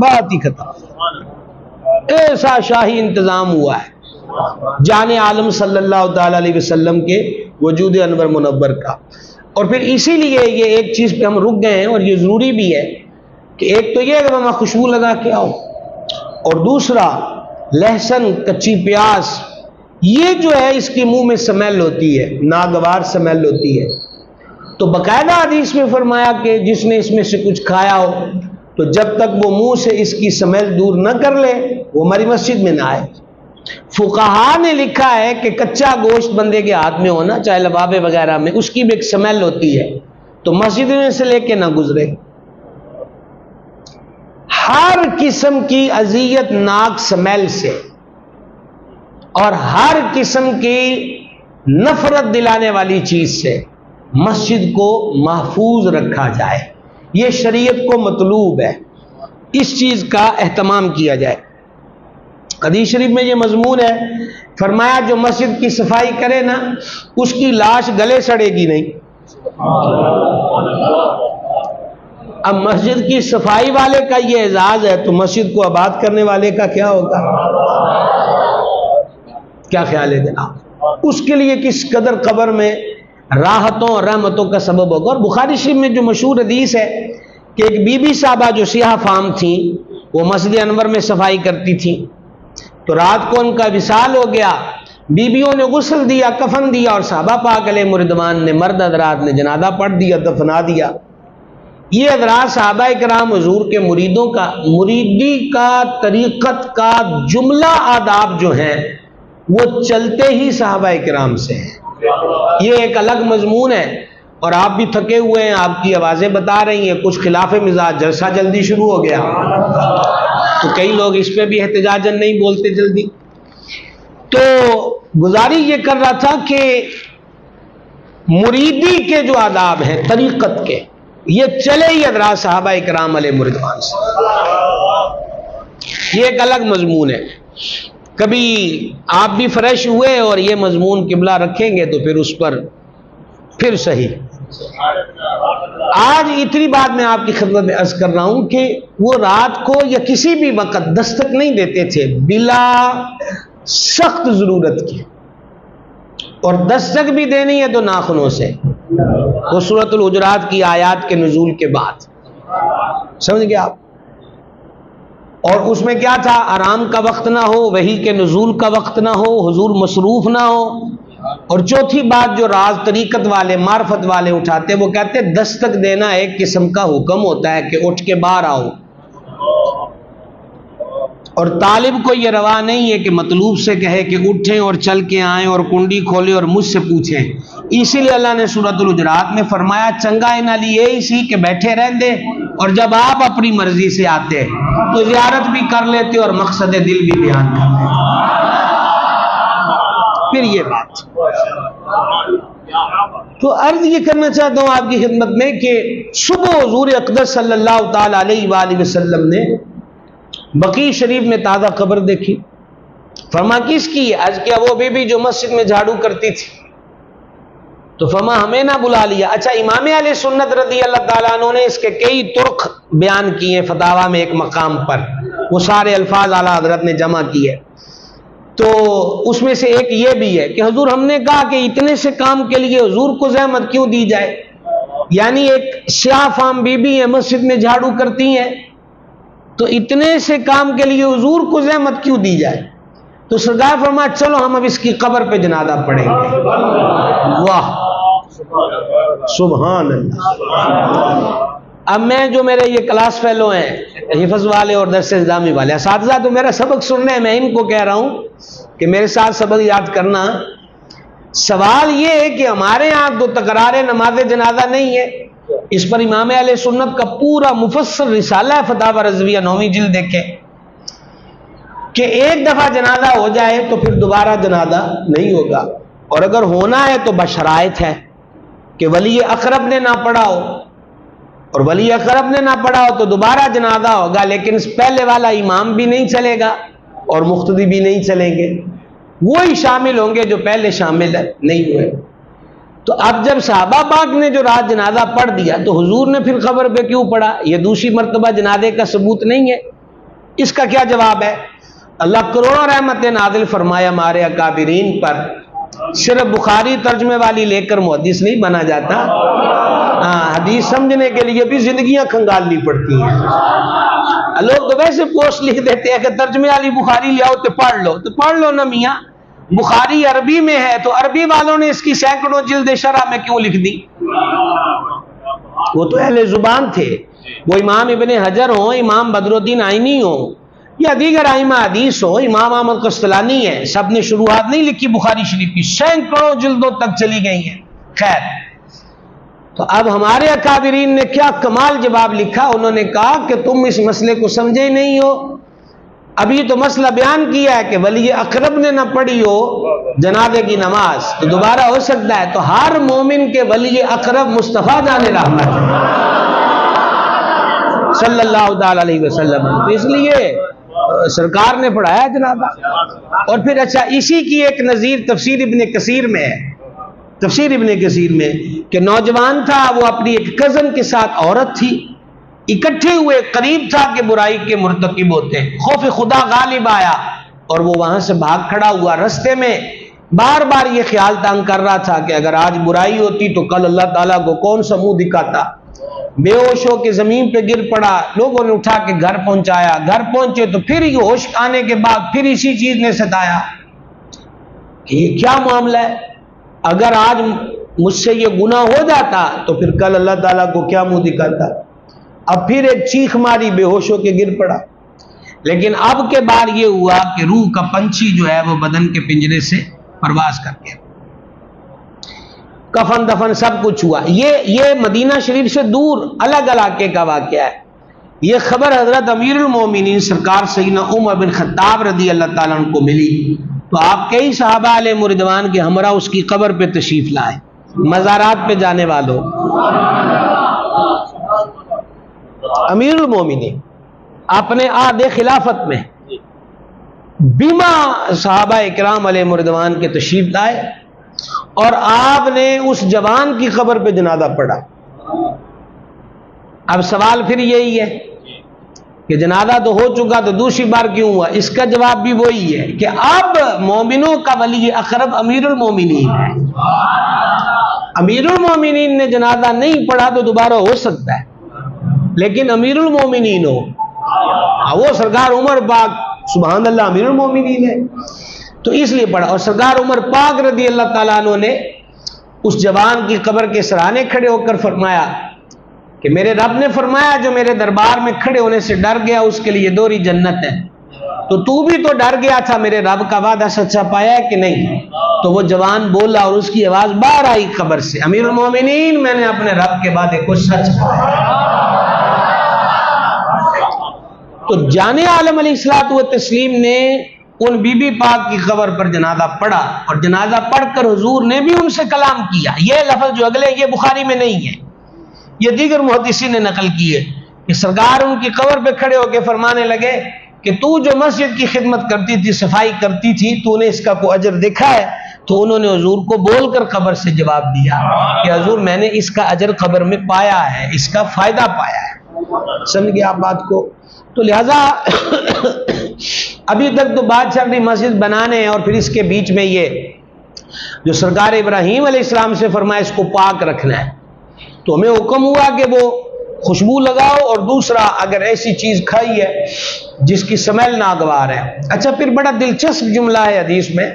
بات ہی ختم۔ ایسا شاہی انتظام ہوا ہے جان عالم صلی اللہ تعالی علیہ وسلم کے وجود انور منور کا۔ اور پھر اسی لیے یہ ایک چیز پہ ہم رک گئے ہیں، اور یہ ضروری بھی ہے کہ ایک تو یہ کہ وہاں خوشبو لگا کے آؤ، اور دوسرا لہسن، کچی پیاز، یہ جو ہے اس کی منہ میں سمیل ہوتی ہے، ناگوار سمیل ہوتی ہے۔ تو باقاعدہ حدیث میں فرمایا کہ جس نے اس میں سے کچھ کھایا ہو تو جب تک وہ منہ سے اس کی سمیل دور نہ کر لے وہ ہماری مسجد میں نہ آئے۔ فقہا نے لکھا ہے کہ کچا گوشت بندے کے ہاتھ میں ہونا، چاہے لبابے وغیرہ میں، اس کی بھی ایک سمیل ہوتی ہے، تو مسجد میں سے لے کے نہ گزرے۔ ہر قسم کی اذیت ناک سمیل سے اور ہر قسم کی نفرت دلانے والی چیز سے مسجد کو محفوظ رکھا جائے، یہ شریعت کو مطلوب ہے، اس چیز کا اہتمام کیا جائے۔ حدیث شریف میں یہ مضمون ہے، فرمایا جو مسجد کی صفائی کرے نا اس کی لاش گلے سڑے گی نہیں۔ اب مسجد کی صفائی والے کا یہ اعزاز ہے تو مسجد کو آباد کرنے والے کا کیا ہوگا؟ کیا خیال ہے جناب؟ اس کے لیے کس قدر قبر میں راحتوں اور رحمتوں کا سبب ہوگا۔ اور بخاری شریف میں جو مشہور حدیث ہے کہ ایک بی بی صاحبہ جو سیاہ فام تھیں وہ مسجد انور میں صفائی کرتی تھیں، تو رات کو ان کا وصال ہو گیا، بیویوں نے غسل دیا، کفن دیا، اور صحابہ پاک علیہ رضوان نے، مرد حضرات نے جنازہ پڑھ دیا، دفنا دیا۔ یہ حضرات صحابہ کرام حضور کے مریدی کا طریقت کا جملہ آداب جو ہیں وہ چلتے ہی صحابہ کرام سے ہیں۔ یہ ایک الگ مضمون ہے، اور آپ بھی تھکے ہوئے ہیں، آپ کی آوازیں بتا رہی ہیں کچھ خلاف مزاج، جلسہ جلدی شروع ہو گیا تو کئی لوگ اس پہ بھی احتجاجن نہیں بولتے جلدی۔ تو گزارش یہ کر رہا تھا کہ مریدی کے جو آداب ہیں طریقت کے، یہ چلے ہی حضرات صحابہ کرام علیہ رضوان سے، یہ ایک الگ مضمون ہے۔ کبھی آپ بھی فریش ہوئے اور یہ مضمون قبلہ رکھیں گے تو پھر اس پر پھر صحیح۔ آج اتنی بات میں آپ کی خدمت میں عرض کر رہا ہوں کہ وہ رات کو یا کسی بھی وقت دستک نہیں دیتے تھے بلا سخت ضرورت کی، اور دستک بھی دینی ہے تو ناخنوں سے، وہ سورۃ الحجرات کی آیات کے نزول کے بعد، سمجھ گئے آپ؟ اور اس میں کیا تھا؟ آرام کا وقت نہ ہو، وحی کے نزول کا وقت نہ ہو، حضور مصروف نہ ہو، اور چوتھی بات جو راز طریقت والے معرفت والے اٹھاتے وہ کہتے دستک دینا ایک قسم کا حکم ہوتا ہے کہ اٹھ کے باہر آؤ، اور طالب کو یہ روا نہیں ہے کہ مطلوب سے کہے کہ اٹھیں اور چل کے آئیں اور کنڈی کھولیں اور مجھ سے پوچھیں۔ اسی لیے اللہ نے سورۃ الحجرات میں فرمایا چنگا انہاں لیے اسی کہ بیٹھے رہندے، اور جب آپ اپنی مرضی سے آتے تو زیارت بھی کر لیتے اور مقصد دل بھی بیان کر لیتے۔ پھر یہ بات تو عرض یہ کرنا چاہتا ہوں آپ کی خدمت میں کہ صبح حضور اقدس صلی اللہ تعالی علیہ وآلہ وسلم نے بقیع شریف میں تازہ قبر دیکھی، فرما کس کی؟ عرض کیا وہ بی بی جو مسجد میں جھاڑو کرتی تھی، تو فرما ہمیں نہ بلا لیا۔ اچھا، امام علیہ سنت رضی اللہ تعالیٰ عنہ نے اس کے کئی طرق بیان کیے فتاویٰ میں ایک مقام پر، وہ سارے الفاظ اعلیٰ حضرت نے جمع کیے، تو اس میں سے ایک یہ بھی ہے کہ حضور ہم نے کہا کہ اتنے سے کام کے لیے حضور کو زحمت کیوں دی جائے، یعنی ایک سیاہ فام بی بی ہے مسجد میں جھاڑو کرتی ہیں تو اتنے سے کام کے لیے حضور کو زحمت کیوں دی جائے؟ تو سرکار فرمایا چلو ہم اب اس کی قبر پہ جنازہ پڑھیں گے۔ واہ سبحان اللہ۔ اب میں جو میرے یہ کلاس فیلو ہیں حفظ والے اور درس نظامی والے اساتذہ تو میرا سبق سننے ہیں، میں ان کو کہہ رہا ہوں کہ میرے ساتھ سبق یاد کرنا۔ سوال یہ ہے کہ ہمارے یہاں تو تکرار نماز جنازہ نہیں ہے، اس پر امام اہل سنت کا پورا مفصل رسالہ ہے فتاوی رضویہ 9ویں جلد دیکھیں کہ ایک دفعہ جنازہ ہو جائے تو پھر دوبارہ جنازہ نہیں ہوگا، اور اگر ہونا ہے تو بشرائط ہے کہ ولی اقرب نے نہ پڑھا ہو، اور ولی اقرب نے نہ پڑھا ہو تو دوبارہ جنازہ ہوگا، لیکن اس پہلے والا امام بھی نہیں چلے گا اور مقتدی بھی نہیں چلیں گے، وہی شامل ہوں گے جو پہلے شامل نہیں ہوئے۔ تو اب جب صحابہ پاک نے جو رات جنازہ پڑھ دیا تو حضور نے پھر قبر پہ کیوں پڑھا؟ یہ دوسری مرتبہ جنازے کا ثبوت نہیں ہے۔ اس کا کیا جواب ہے؟ اللہ کروڑوں رحمتیں نازل فرمایا ہمارے اکابرین پر، صرف بخاری ترجمے والی لے کر محدث نہیں بنا جاتا، حدیث سمجھنے کے لیے بھی زندگیاں کھنگالنی پڑتی ہیں۔ لوگ تو ویسے پوسٹ لکھ دیتے ہیں کہ ترجمے والی بخاری لے آؤ تو پڑھ لو نا میاں، بخاری عربی میں ہے تو عربی والوں نے اس کی سینکڑوں جلد شرح میں کیوں لکھ دی؟ وہ تو اہل زبان تھے، وہ امام ابن حجر ہوں، امام بدر الدین آئینی ہوں یا دیگر ائمہ حدیث ہو، امام احمد قسطلانی ہے، سب نے شروحات نہیں لکھی بخاری شریف کی، سینکڑوں جلدوں تک چلی گئی ہیں۔ خیر، تو اب ہمارے اکابرین نے کیا کمال جواب لکھا، انہوں نے کہا کہ تم اس مسئلے کو سمجھے ہی نہیں ہو، ابھی تو مسئلہ بیان کیا ہے کہ ولی اقرب نے نہ پڑھی ہو جنازے کی نماز تو دوبارہ ہو سکتا ہے، تو ہر مومن کے ولی اقرب مصطفیٰ جان رحمت صلی اللہ تعالی علیہ وسلم، تو اس لیے سرکار نے پڑھایا جنازہ۔ اور پھر اچھا، اسی کی ایک نظیر تفسیر ابن کثیر میں ہے، تفسیر ابن کثیر میں کہ نوجوان تھا، وہ اپنی ایک کزن کے ساتھ عورت تھی، اکٹھے ہوئے، قریب تھا کہ برائی کے مرتکب ہوتے ہیں، خوف خدا غالب آیا اور وہ وہاں سے بھاگ کھڑا ہوا۔ رستے میں بار بار یہ خیال تنگ کر رہا تھا کہ اگر آج برائی ہوتی تو کل اللہ تعالیٰ کو کون سا منہ دکھاتا۔ بے ہوش ہو کے زمین پہ گر پڑا، لوگوں نے اٹھا کے گھر پہنچایا، گھر پہنچے تو پھر یہ ہوش آنے کے بعد پھر اسی چیز نے ستایا کہ یہ کیا معاملہ ہے، اگر آج مجھ سے یہ گناہ ہو جاتا تو پھر کل اللہ تعالیٰ کو کیا منہ دکھاتا۔ اب پھر ایک چیخ ماری، بے ہوش ہو کے گر پڑا۔ لیکن اب کے بار یہ ہوا کہ روح کا پنچھی جو ہے وہ بدن کے پنجرے سے پرواز کر گیا، کفن دفن سب کچھ ہوا۔ یہ مدینہ شریف سے دور الگ علاقے کا واقعہ ہے۔ یہ خبر حضرت امیر المومنین سرکار سیدنا عمر بن خطاب رضی اللہ تعالیٰ عنہ کو ملی تو آپ کئی صحابہ علیہ رضوان کے ہمراہ اس کی قبر پہ تشریف لائے۔ مزارات پہ جانے والوں، امیر المومنین اپنے عہد خلافت میں بیما صحابہ اکرام علیہ رضوان کے تشریف لائے اور آپ نے اس جوان کی قبر پہ جنازہ پڑھا۔ اب سوال پھر یہی ہے کہ جنازہ تو ہو چکا تو دوسری بار کیوں ہوا؟ اس کا جواب بھی وہی ہے کہ اب مومنوں کا ولی اقرب امیر المومنین ہے۔ امیر المومنین نے جنازہ نہیں پڑھا تو دوبارہ ہو سکتا ہے، لیکن امیر المومنین ہو، وہ سرکار عمر پاک سبحان اللہ امیر المومنین ہے، تو اس لیے پڑھا۔ اور سرکار عمر پاک رضی اللہ تعالیٰ عنہ نے اس جوان کی قبر کے سرانے کھڑے ہو کر فرمایا کہ میرے رب نے فرمایا جو میرے دربار میں کھڑے ہونے سے ڈر گیا اس کے لیے دوہری جنت ہے، تو بھی تو ڈر گیا تھا، میرے رب کا وعدہ سچا پایا ہے کہ نہیں؟ تو وہ جوان بولا اور اس کی آواز باہر آئی قبر سے، امیر المومنین میں نے اپنے رب کے وعدے کو سچ پایا۔ تو جان عالم علیہ الصلوۃ والتسلیم نے ان بی بی پاک کی قبر پر جنازہ پڑھا اور جنازہ پڑھ کر حضور نے بھی ان سے کلام کیا۔ یہ لفظ جو اگلے یہ بخاری میں نہیں ہے، یہ دیگر محدثین نے نقل کی ہے کہ سرکار ان کی قبر پہ کھڑے ہو کے فرمانے لگے کہ تو جو مسجد کی خدمت کرتی تھی، صفائی کرتی تھی، تو نے اس کا کوئی اجر دیکھا ہے؟ تو انہوں نے حضور کو بول کر قبر سے جواب دیا کہ حضور میں نے اس کا اجر قبر میں پایا ہے، اس کا فائدہ پایا ہے۔ سمجھ گئے آپ بات کو؟ تو لہذا ابھی تک تو بات چل رہی مسجد بنانے اور پھر اس کے بیچ میں یہ جو سرکار ابراہیم علیہ السلام سے فرمایا اس کو پاک رکھنا ہے، تو ہمیں حکم ہوا کہ وہ خوشبو لگاؤ، اور دوسرا اگر ایسی چیز کھائی ہے جس کی سمیل ناگوار ہے۔ اچھا، پھر بڑا دلچسپ جملہ ہے حدیث میں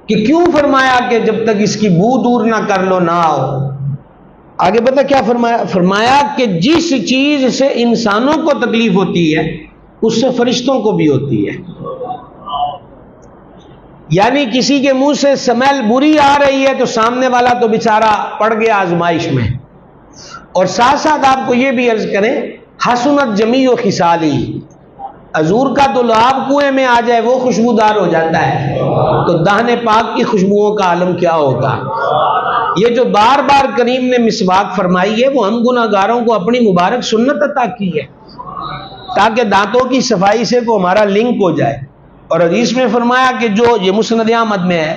کہ کیوں فرمایا کہ جب تک اس کی بو دور نہ کر لو نہ آؤ۔ آگے پتہ کیا فرمایا؟ فرمایا کہ جس چیز سے انسانوں کو تکلیف ہوتی ہے اس سے فرشتوں کو بھی ہوتی ہے، یعنی کسی کے منہ سے سمیل بری آ رہی ہے تو سامنے والا تو بیچارہ پڑ گیا آزمائش میں۔ اور ساتھ ساتھ آپ کو یہ بھی عرض کریں، حسنت جمیع خصالی، حضور کا تو لعاب کنویں میں آ جائے وہ خوشبودار ہو جاتا ہے، تو دہن پاک کی خوشبوؤں کا عالم کیا ہوگا؟ یہ جو بار بار کریم نے مسواک فرمائی ہے وہ ہم گناہ گاروں کو اپنی مبارک سنت عطا کی ہے تاکہ دانتوں کی صفائی سے وہ ہمارا لنک ہو جائے۔ اور حدیث میں فرمایا کہ جو یہ مسند احمد میں ہے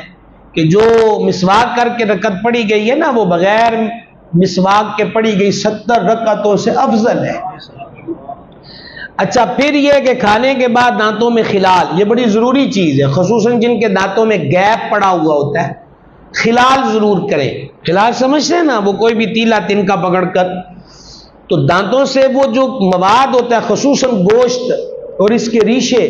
کہ جو مسواک کر کے رکعت پڑھی گئی ہے نا وہ بغیر مسواک کے پڑھی گئی 70 رکعتوں سے افضل ہے۔ اچھا، پھر یہ کہ کھانے کے بعد دانتوں میں خلال، یہ بڑی ضروری چیز ہے، خصوصاً جن کے دانتوں میں گیپ پڑا ہوا ہوتا ہے، خلال ضرور کریں۔ خلال سمجھتے ہیں نا، وہ کوئی بھی تیلا تنکا پکڑ کر، تو دانتوں سے وہ جو مواد ہوتا ہے خصوصاً گوشت اور اس کے ریشے،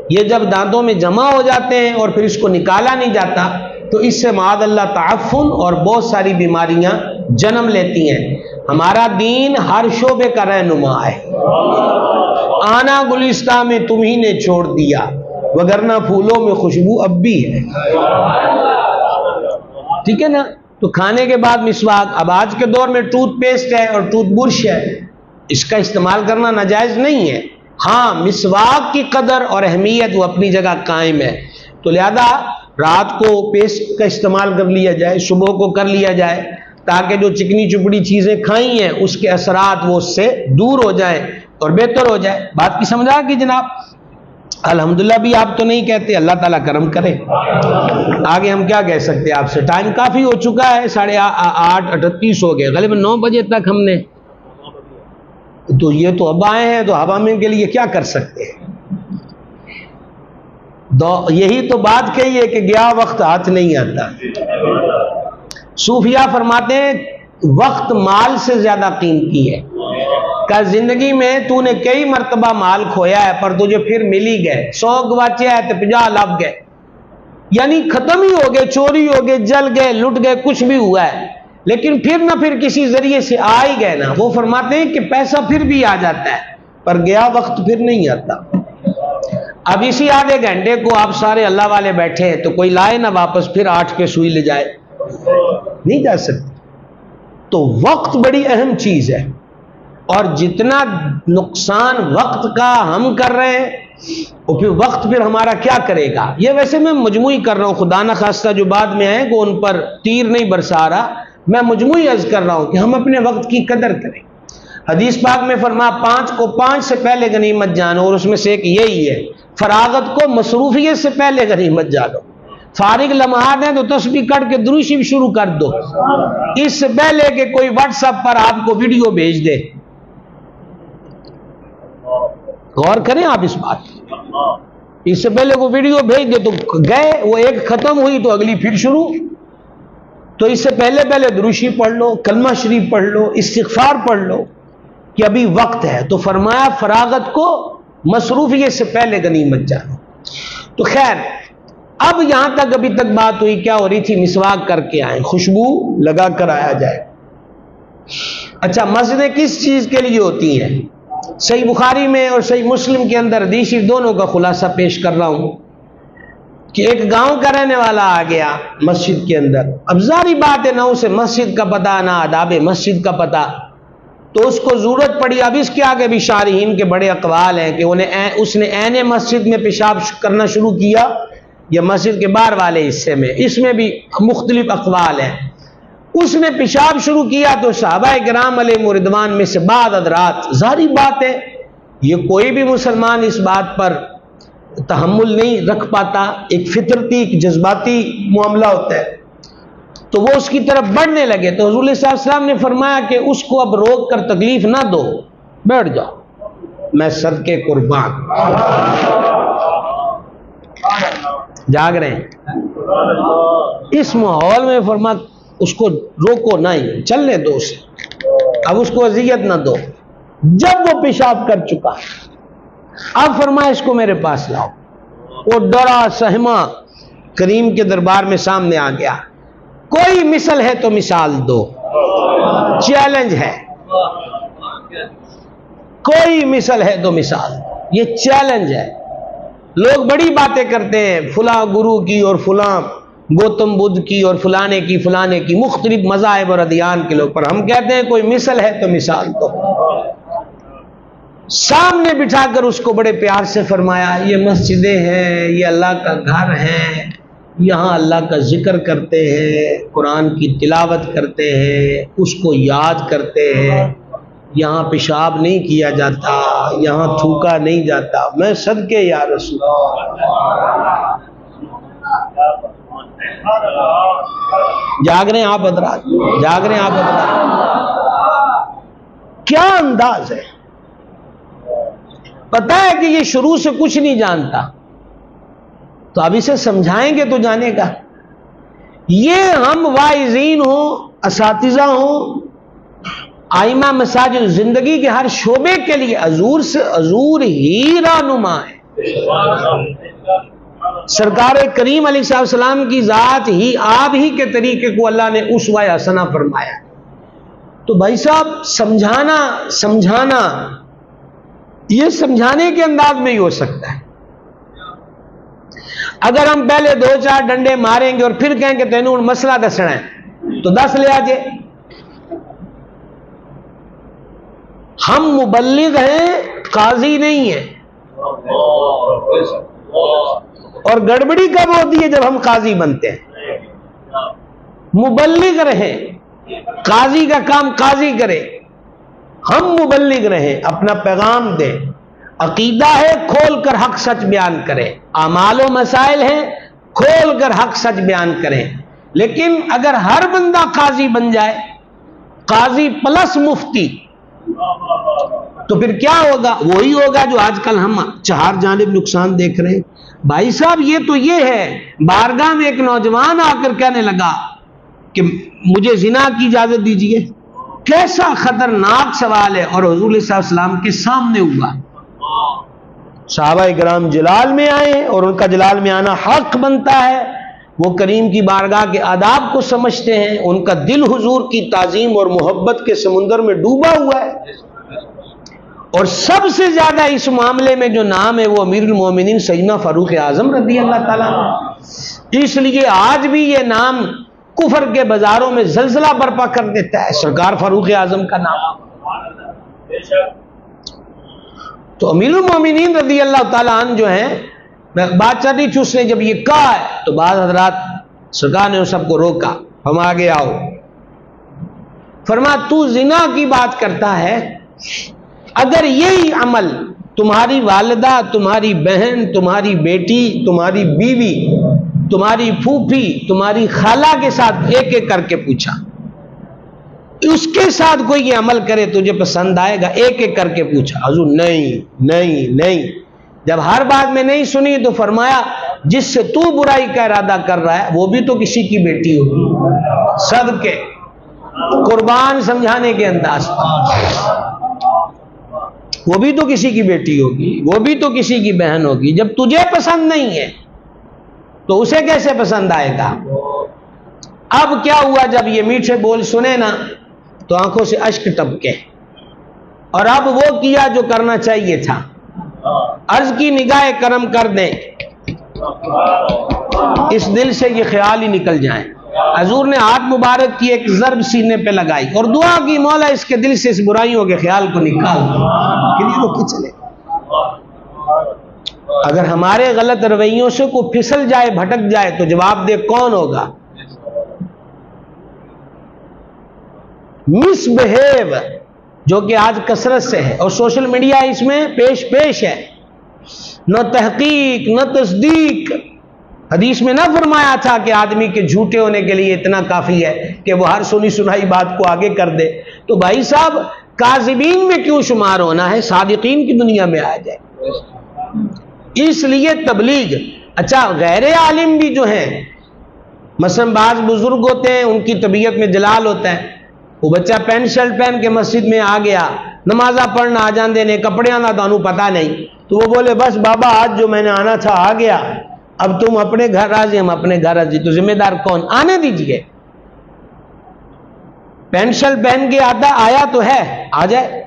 یہ جب دانتوں میں جمع ہو جاتے ہیں اور پھر اس کو نکالا نہیں جاتا تو اس سے معاذ اللہ تعفن اور بہت ساری بیماریاں جنم لیتی ہیں۔ ہمارا دین ہر شعبے کا رہنما ہے. آنا گلستان میں تمہیں نے چھوڑ دیا وگرنہ پھولوں میں خوشبو اب بھی ہے. ٹھیک ہے نا. تو کھانے کے بعد مسواک. اب آج کے دور میں ٹوتھ پیسٹ ہے اور ٹوتھ برش ہے، اس کا استعمال کرنا ناجائز نہیں ہے. ہاں مسواک کی قدر اور اہمیت وہ اپنی جگہ قائم ہے. تو لہذا رات کو پیسٹ کا استعمال کر لیا جائے، صبح کو کر لیا جائے، تاکہ جو چکنی چپڑی چیزیں کھائی ہیں اس کے اثرات وہ اس سے دور ہو جائیں اور بہتر ہو جائے. بات کی سمجھا کہ جناب؟ الحمدللہ بھی آپ تو نہیں کہتے، اللہ تعالیٰ کرم کرے. آگے ہم کیا کہہ سکتے ہیں آپ سے؟ ٹائم کافی ہو چکا ہے، 8:38 ہو گئے. غالباً 9 بجے تک ہم نے تو یہ تو اب آئے ہیں تو اب ہم ان کے لیے کیا کر سکتے ہیں؟ یہی تو بات کہی ہے کہ گیا وقت ہاتھ نہیں آتا. صوفیہ فرماتے ہیں وقت مال سے زیادہ قیمتی ہے. کہ زندگی میں تو نے کئی مرتبہ مال کھویا ہے پر تجھے پھر مل ہی گئے. 100 گواچے ہے تو 50 لب گئے، یعنی ختم ہی ہو گئے، چوری ہو گئے، جل گئے، لٹ گئے، کچھ بھی ہوا ہے، لیکن پھر نہ پھر کسی ذریعے سے آ ہی گئے نا. وہ فرماتے ہیں کہ پیسہ پھر بھی آ جاتا ہے پر گیا وقت پھر نہیں آتا. اب اسی آدھے گھنٹے کو آپ سارے اللہ والے بیٹھے ہیں تو کوئی لائے نہ واپس، پھر 8 کے سوئی لے جائے، نہیں جا سکتے. تو وقت بڑی اہم چیز ہے، اور جتنا نقصان وقت کا ہم کر رہے ہیں وہ پھر وقت پھر ہمارا کیا کرے گا. یہ ویسے میں مجموعی کر رہا ہوں، خدا نہ خواستہ جو بعد میں آئے وہ ان پر تیر نہیں برسا رہا، میں مجموعی عرض کر رہا ہوں کہ ہم اپنے وقت کی قدر کریں. حدیث پاک میں فرمایا 5 کو 5 سے پہلے غنیمت جانو، اور اس میں سے ایک یہی ہے فراغت کو مصروفیت سے پہلے غنیمت جانو. فارغ لمحات ہیں تو تسبیح کر کے درود شریف شروع کر دو، اس سے پہلے کہ کوئی واٹس ایپ پر آپ کو ویڈیو بھیج دے. غور کریں آپ اس بات. اس سے پہلے کوئی ویڈیو بھیج دے تو گئے، وہ ایک ختم ہوئی تو اگلی پھر شروع. تو اس سے پہلے درود شریف پڑھ لو، کلمہ شریف پڑھ لو، استغفار پڑھ لو کہ ابھی وقت ہے. تو فرمایا فراغت کو مصروفیت سے پہلے غنیمت جانو. تو خیر اب یہاں تک ابھی تک بات ہوئی، کیا ہو رہی تھی؟ مسواک کر کے آئیں، خوشبو لگا کر آیا جائے. اچھا مسجدیں کس چیز کے لیے ہوتی ہیں؟ صحیح بخاری میں اور صحیح مسلم کے اندر حدیث دونوں کا خلاصہ پیش کر رہا ہوں کہ ایک گاؤں کا رہنے والا آ گیا مسجد کے اندر. اب ظاہری بات ہے نہ اسے مسجد کا پتہ نہ آداب مسجد کا پتہ، تو اس کو ضرورت پڑی. اب اس کے آگے بھی شارحین کے بڑے اقوال ہیں کہ اس نے عین مسجد میں پیشاب کرنا شروع کیا یا مسجد کے باہر والے حصے میں، اس میں بھی مختلف اقوال ہیں. اس نے پیشاب شروع کیا تو صحابہ کرام علیہ رضوان میں سے بعض حضرات، ظاہری بات ہے یہ کوئی بھی مسلمان اس بات پر تحمل نہیں رکھ پاتا، ایک فطرتی ایک جذباتی معاملہ ہوتا ہے، تو وہ اس کی طرف بڑھنے لگے. تو حضور صلی اللہ علیہ وسلم نے فرمایا کہ اس کو اب روک کر تکلیف نہ دو، بیٹھ جاؤ، میں صدقے قربان. جاگ رہے ہیں اس ماحول میں، فرما اس کو روکو نہیں، چلنے دو اسے، اب اس کو اذیت نہ دو. جب وہ پیشاب کر چکا اب فرمایا اس کو میرے پاس لاؤ. وہ ڈرا سہما کریم کے دربار میں سامنے آ گیا. کوئی مثل ہے تو مثال دو، چیلنج ہے. کوئی مثل ہے تو مثال، یہ چیلنج ہے. لوگ بڑی باتیں کرتے ہیں فلاں گرو کی اور فلاں گوتم بدھ کی اور فلانے کی مختلف مذاہب اور ادیان کے لوگ، پر ہم کہتے ہیں کوئی مثل ہے تو مثال دو. سامنے بٹھا کر اس کو بڑے پیار سے فرمایا یہ مسجدیں ہیں، یہ اللہ کا گھر ہے، یہاں اللہ کا ذکر کرتے ہیں، قرآن کی تلاوت کرتے ہیں، اس کو یاد کرتے ہیں، یہاں پیشاب نہیں کیا جاتا، یہاں تھوکا نہیں جاتا. میں صدقے یا رسول جاگ رہے ہیں آپ حضرات، جاگ رہے ہیں آپ حضرات. کیا انداز ہے. پتہ ہے کہ یہ شروع سے کچھ نہیں جانتا، تو اب اسے سمجھائیں گے تو جانے گا. یہ ہم واعظین ہوں، اساتذہ ہوں، آئمہ مساجد، زندگی کے ہر شعبے کے لیے حضور سے حضور ہی رہنما ہے. سرکار کریم علیہ السلام کی ذات ہی، آپ ہی کے طریقے کو اللہ نے اسوہ حسنہ فرمایا. تو بھائی صاحب سمجھانا یہ سمجھانے کے انداز میں ہی ہو سکتا ہے. اگر ہم پہلے 2-4 ڈنڈے ماریں گے اور پھر کہیں کہ تینوں مسئلہ دسنا ہے تو 10 لے آجے. ہم مبلغ ہیں، قاضی نہیں ہیں. اور گڑبڑی کب ہوتی ہے؟ جب ہم قاضی بنتے ہیں. مبلغ رہیں، قاضی کا کام قاضی کرے، ہم مبلغ رہیں، اپنا پیغام دیں. عقیدہ ہے کھول کر حق سچ بیان کریں، اعمال و مسائل ہیں کھول کر حق سچ بیان کریں. لیکن اگر ہر بندہ قاضی بن جائے، قاضی پلس مفتی، تو پھر کیا ہوگا؟ وہی ہوگا جو آج کل ہم 4 جانب نقصان دیکھ رہے ہیں. بھائی صاحب یہ ہے، بارگاہ میں ایک نوجوان آ کر کہنے لگا کہ مجھے زنا کی اجازت دیجیے. کیسا خطرناک سوال ہے، اور حضور صلی اللہ علیہ وسلم کے سامنے ہوا. صحابہ کرام جلال میں آئے اور ان کا جلال میں آنا حق بنتا ہے. وہ کریم کی بارگاہ کے آداب کو سمجھتے ہیں، ان کا دل حضور کی تعظیم اور محبت کے سمندر میں ڈوبا ہوا ہے. اور سب سے زیادہ اس معاملے میں جو نام ہے وہ امیر المومنین سیدنا فاروق اعظم رضی اللہ تعالیٰ. اس لیے آج بھی یہ نام کفر کے بازاروں میں زلزلہ برپا کر دیتا ہے، سرکار فاروق اعظم کا نام. تو امیر المومنین رضی اللہ تعالیٰ عنہ جو ہیں، بات چل رہی تھی، اس نے جب یہ کہا ہے تو بعض حضرات سرکار نے سب کو روکا، ہم آگے آؤ. فرما تو زنا کی بات کرتا ہے، اگر یہی عمل تمہاری والدہ، تمہاری بہن، تمہاری بیٹی، تمہاری بیوی، تمہاری پھوپھی، تمہاری خالہ کے ساتھ ایک ایک کر کے پوچھا، اس کے ساتھ کوئی یہ عمل کرے تجھے پسند آئے گا؟ ایک ایک کر کے پوچھا. حضور نہیں. جب ہر بات میں نہیں سنی تو فرمایا جس سے تو برائی کا ارادہ کر رہا ہے وہ بھی تو کسی کی بیٹی ہوگی. صدقے قربان سمجھانے کے انداز، وہ بھی تو کسی کی بیٹی ہوگی، وہ بھی تو کسی کی بہن ہوگی. جب تجھے پسند نہیں ہے تو اسے کیسے پسند آئے گا؟ اب کیا ہوا؟ جب یہ میٹھے بول سنے نا تو آنکھوں سے اشک ٹپکے، اور اب وہ کیا جو کرنا چاہیے تھا. عرض کی نگاہ کرم کر دیں، اس دل سے یہ خیال ہی نکل جائیں. حضور نے ہاتھ مبارک کی ایک ضرب سینے پہ لگائی اور دعا کی، مولا اس کے دل سے اس برائیوں کے خیال کو نکال کے چلے. اگر ہمارے غلط رویوں سے کوئی پھسل جائے، بھٹک جائے تو جواب دے کون ہوگا؟ مس بہیو جو کہ آج کثرت سے ہے، اور سوشل میڈیا اس میں پیش ہے. نہ تحقیق نہ تصدیق. حدیث میں نہ فرمایا تھا کہ آدمی کے جھوٹے ہونے کے لیے اتنا کافی ہے کہ وہ ہر سنی سنائی بات کو آگے کر دے. تو بھائی صاحب کاذبین میں کیوں شمار ہونا ہے، صادقین کی دنیا میں آ جائے. اس لیے تبلیغ. اچھا غیر عالم بھی جو ہیں، مثلا بعض بزرگ ہوتے ہیں ان کی طبیعت میں جلال ہوتا ہے، وہ بچہ پینٹ شرٹ پہن کے مسجد میں آ گیا، نمازہ پڑھنا آ جاندے نے، کپڑے آنا تو انہوں پتہ نہیں، تو وہ بولے بس بابا آج جو میں نے آنا تھا آ گیا، اب تم اپنے گھر راضی ہم اپنے گھر راضی. تو ذمہ دار کون؟ آنے دیجئے. پینٹ شرٹ پہن کے آیا تو ہے، آ جائے.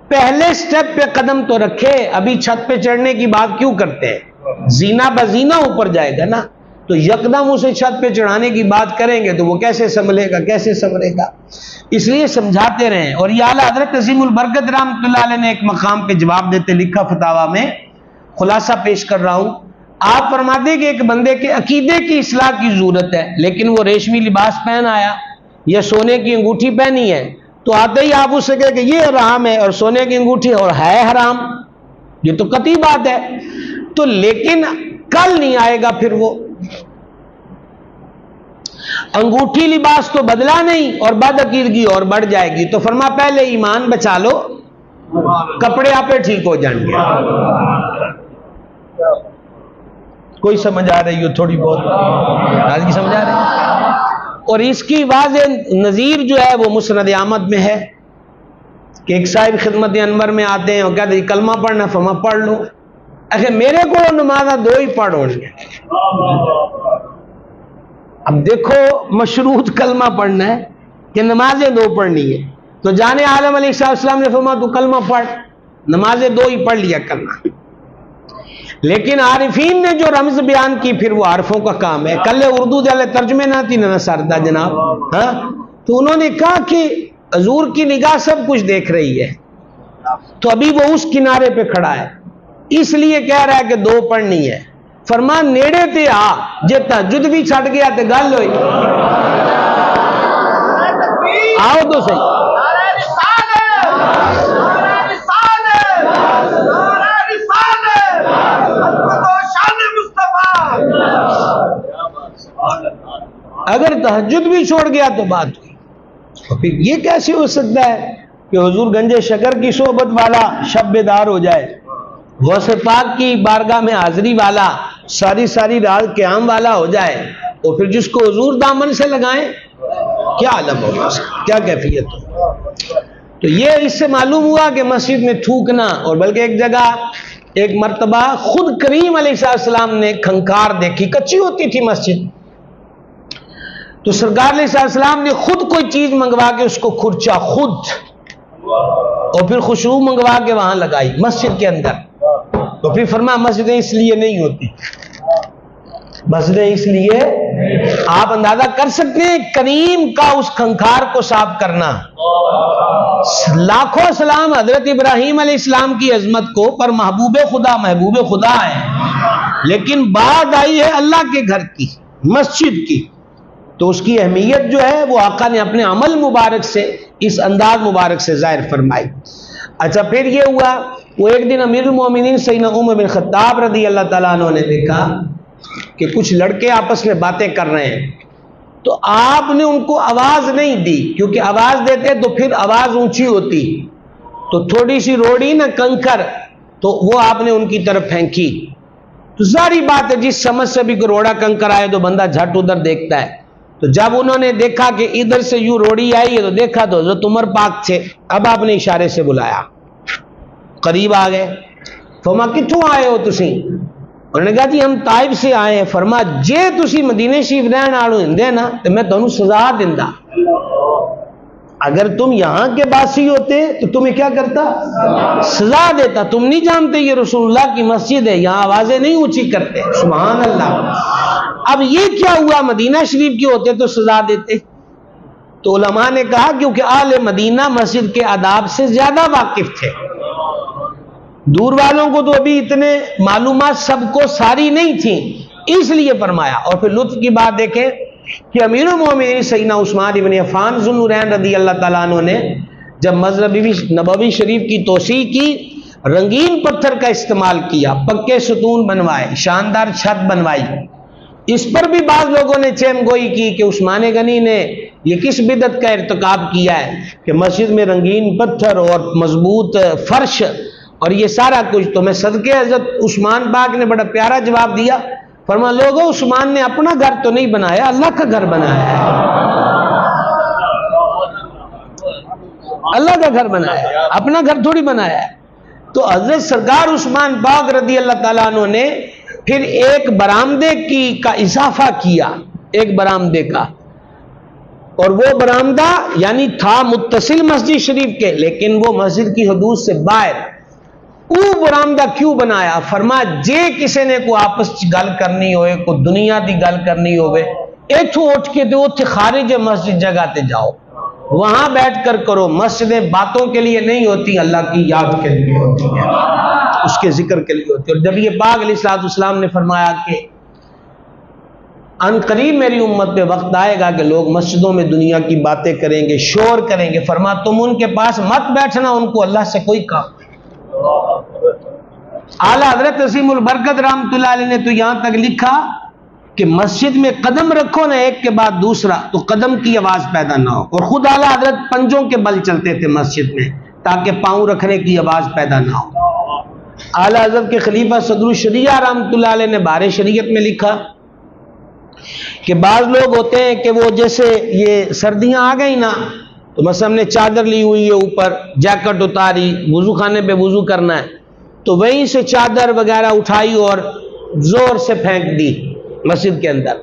پہلے سٹیپ پہ قدم تو رکھے. ابھی چھت پہ چڑھنے کی بات کیوں کرتے ہیں؟ زینہ بزینہ اوپر جائے گا نا، تو یکدم اسے چھت پہ چڑھانے کی بات کریں گے تو وہ کیسے سنبھلے گا، کیسے سنبھلے گا؟ اس لیے سمجھاتے رہیں. اور یہ اعلیٰ حضرت عظیم البرکت رحمۃ اللہ علیہ نے ایک مقام پہ جواب دیتے لکھا، فتاویٰ میں خلاصہ پیش کر رہا ہوں. آپ فرماتے کہ ایک بندے کے عقیدے کی اصلاح کی ضرورت ہے، لیکن وہ ریشمی لباس پہن آیا یا سونے کی انگوٹھی پہنی ہے، تو آتے ہی آپ اس سے کہے کہ یہ حرام ہے، اور سونے کی انگوٹھی اور ہے حرام، یہ تو قطعی بات ہے. تو لیکن کل نہیں آئے گا پھر وہ انگوٹھی لباس تو بدلا نہیں اور بد عقیدگی اور بڑھ جائے گی. تو فرما پہلے ایمان بچا لو، کپڑے آپ ٹھیک ہو جائیں گے. کوئی سمجھ آ رہی ہو تھوڑی بہت؟ آج کی سمجھ آ رہی ہے؟ اور اس کی واضح نظیر جو ہے وہ مسند احمد میں ہے کہ ایک صاحب خدمت انور میں آتے ہیں اور کہتے ہیں کلمہ پڑھنا، فما پڑھ لو. اچھا میرے کو نمازہ 2 ہی پڑھو. اب دیکھو مشروط کلمہ پڑھنا ہے، کہ نمازیں 2 پڑھنی ہے، تو جانے عالم علیہ السلام نے فرمایا تو کلمہ پڑھ، نمازیں 2 ہی پڑھ لیا کرنا۔ لیکن عارفین نے جو رمز بیان کی پھر وہ عارفوں کا کام ہے، کل اردو دے ترجمے نہ تھی نہ سردہ جناب، ہاں تو انہوں نے کہا کہ حضور کی نگاہ سب کچھ دیکھ رہی ہے، تو ابھی وہ اس کنارے پہ کھڑا ہے، اس لیے کہہ رہا ہے کہ 2 پڑھنی ہے۔ فرمان نیڑے تے آ، جے تہجد بھی چھٹ گیا تے گل ہوئی، آؤ تو صحیح۔ اگر تہجد بھی چھوڑ گیا تو بات ہوئی، تو پھر یہ کیسے ہو سکتا ہے کہ حضور گنج شکر کی صحبت والا شب بیدار ہو جائے، غوث پاک کی بارگاہ میں حاضری والا ساری رات قیام والا ہو جائے، اور پھر جس کو حضور دامن سے لگائیں، کیا عالم ہوگا، کیا کیفیت ہو۔ تو یہ اس سے معلوم ہوا کہ مسجد میں تھوکنا، اور بلکہ ایک جگہ ایک مرتبہ خود کریم علیہ السلام نے کھنکار دیکھی، کچی ہوتی تھی مسجد، تو سرکار علیہ السلام نے خود کوئی چیز منگوا کے اس کو کھرچا خود، اور پھر خوشبو منگوا کے وہاں لگائی مسجد کے اندر، تو پھر فرمایا مسجدیں اس لیے نہیں ہوتی، مسجدیں اس لیے، آپ اندازہ کر سکتے ہیں کریم کا اس کھنکار کو صاف کرنا۔ لاکھوں سلام حضرت ابراہیم علیہ السلام کی عظمت کو، پر محبوب خدا ہے، لیکن بات آئی ہے اللہ کے گھر کی، مسجد کی، تو اس کی اہمیت جو ہے وہ آقا نے اپنے عمل مبارک سے، اس انداز مبارک سے ظاہر فرمائی۔ اچھا پھر یہ ہوا، وہ ایک دن امیر المومنین سیدنا عمر بن خطاب رضی اللہ تعالیٰ عنہ نے دیکھا کہ کچھ لڑکے آپس میں باتیں کر رہے ہیں، تو آپ نے ان کو آواز نہیں دی، کیونکہ آواز دیتے تو پھر آواز اونچی ہوتی، تو تھوڑی سی روڑی نہ کنکر، تو وہ آپ نے ان کی طرف پھینکی، تو ظاہری بات ہے جس سمجھ سے بھی کوئی روڑا کنکر آئے تو بندہ جھٹ ادھر دیکھتا ہے، تو جب انہوں نے دیکھا کہ ادھر سے یوں روڑی آئی ہے، تو دیکھا تو حضرت عمر پاک تھے، اب آپ نے اشارے سے بلایا، قریب آ گئے، فرمایا کتوں آئے ہو تسی؟ انہوں نے کہا جی ہم طائف سے آئے ہیں۔ فرمایا جے تسی مدینے شریف رہن والے ہوندے نا تو میں تمہیں سزا دیندا، اگر تم یہاں کے باسی ہوتے تو تمہیں کیا کرتا؟ سزا دیتا۔ تم نہیں جانتے یہ رسول اللہ کی مسجد ہے، یہاں آوازیں نہیں اونچی کرتے، سبحان اللہ۔ اب یہ کیا ہوا، مدینہ شریف کے ہوتے تو سزا دیتے؟ تو علماء نے کہا کیونکہ اہل مدینہ مسجد کے آداب سے زیادہ واقف تھے، دور والوں کو تو ابھی اتنے معلومات سب کو ساری نہیں تھیں، اس لیے فرمایا۔ اور پھر لطف کی بات دیکھیں کہ امیر المومنین سیدنا عثمان ابن عفان ذو النورین رضی اللہ تعالیٰ عنہ نے جب مسجد نبوی شریف کی توسیع کی، رنگین پتھر کا استعمال کیا، پکے ستون بنوائے، شاندار چھت بنوائی، اس پر بھی بعض لوگوں نے چیم گوئی کی کہ عثمان غنی نے یہ کس بدعت کا ارتکاب کیا ہے کہ مسجد میں رنگین پتھر اور مضبوط فرش اور یہ سارا کچھ۔ تو میں صدقے حضرت عثمان پاک نے بڑا پیارا جواب دیا، فرمایا لوگوں عثمان نے اپنا گھر تو نہیں بنایا، اللہ کا گھر بنایا ہے، اللہ کا گھر بنایا ہے، اپنا گھر تھوڑی بنایا ہے۔ تو حضرت سرکار عثمان پاک رضی اللہ تعالیٰ عنہ نے پھر ایک برآمدے کا اضافہ کیا، ایک برآمدے کا، اور وہ برآمدہ یعنی تھا متصل مسجد شریف کے، لیکن وہ مسجد کی حدود سے باہر۔ وہ برآمدہ کیوں بنایا؟ فرمایا جے کسی نے کو آپس گل کرنی ہوئے، کو دنیا دی گل کرنی ہوئے، ایتھوں اٹھ کے تو اتھے خارج مسجد جگہ تے جاؤ، وہاں بیٹھ کر کرو۔ مسجدیں باتوں کے لیے نہیں ہوتی، اللہ کی یاد کے لیے ہوتی ہیں، اس کے ذکر کے لیے ہوتی ہے۔ اور جب یہ پاک علیہ الصلوۃ والسلام نے فرمایا کہ ان قریب میری امت پہ وقت آئے گا کہ لوگ مسجدوں میں دنیا کی باتیں کریں گے، شور کریں گے، فرمایا تم ان کے پاس مت بیٹھنا، ان کو اللہ سے کوئی کام۔ اعلیٰ حضرت عظیم البرکت رحمۃ اللہ علیہ نے تو یہاں تک لکھا کہ مسجد میں قدم رکھو نا ایک کے بعد دوسرا تو قدم کی آواز پیدا نہ ہو، اور خود اعلیٰ حضرت پنجوں کے بل چلتے تھے مسجد میں تاکہ پاؤں رکھنے کی آواز پیدا نہ ہو۔ اعلیٰ حضرت کے خلیفہ صدر الشریعہ رحمۃ اللہ علیہ نے بارِ شریعت میں لکھا کہ بعض لوگ ہوتے ہیں کہ وہ جیسے یہ سردیاں آ گئی نا تو مثلا ہم نے چادر لی ہوئی ہے اوپر، جیکٹ اتاری، وضو خانے پہ وضو کرنا ہے تو وہیں سے چادر وغیرہ اٹھائی اور زور سے پھینک دی مسجد کے اندر،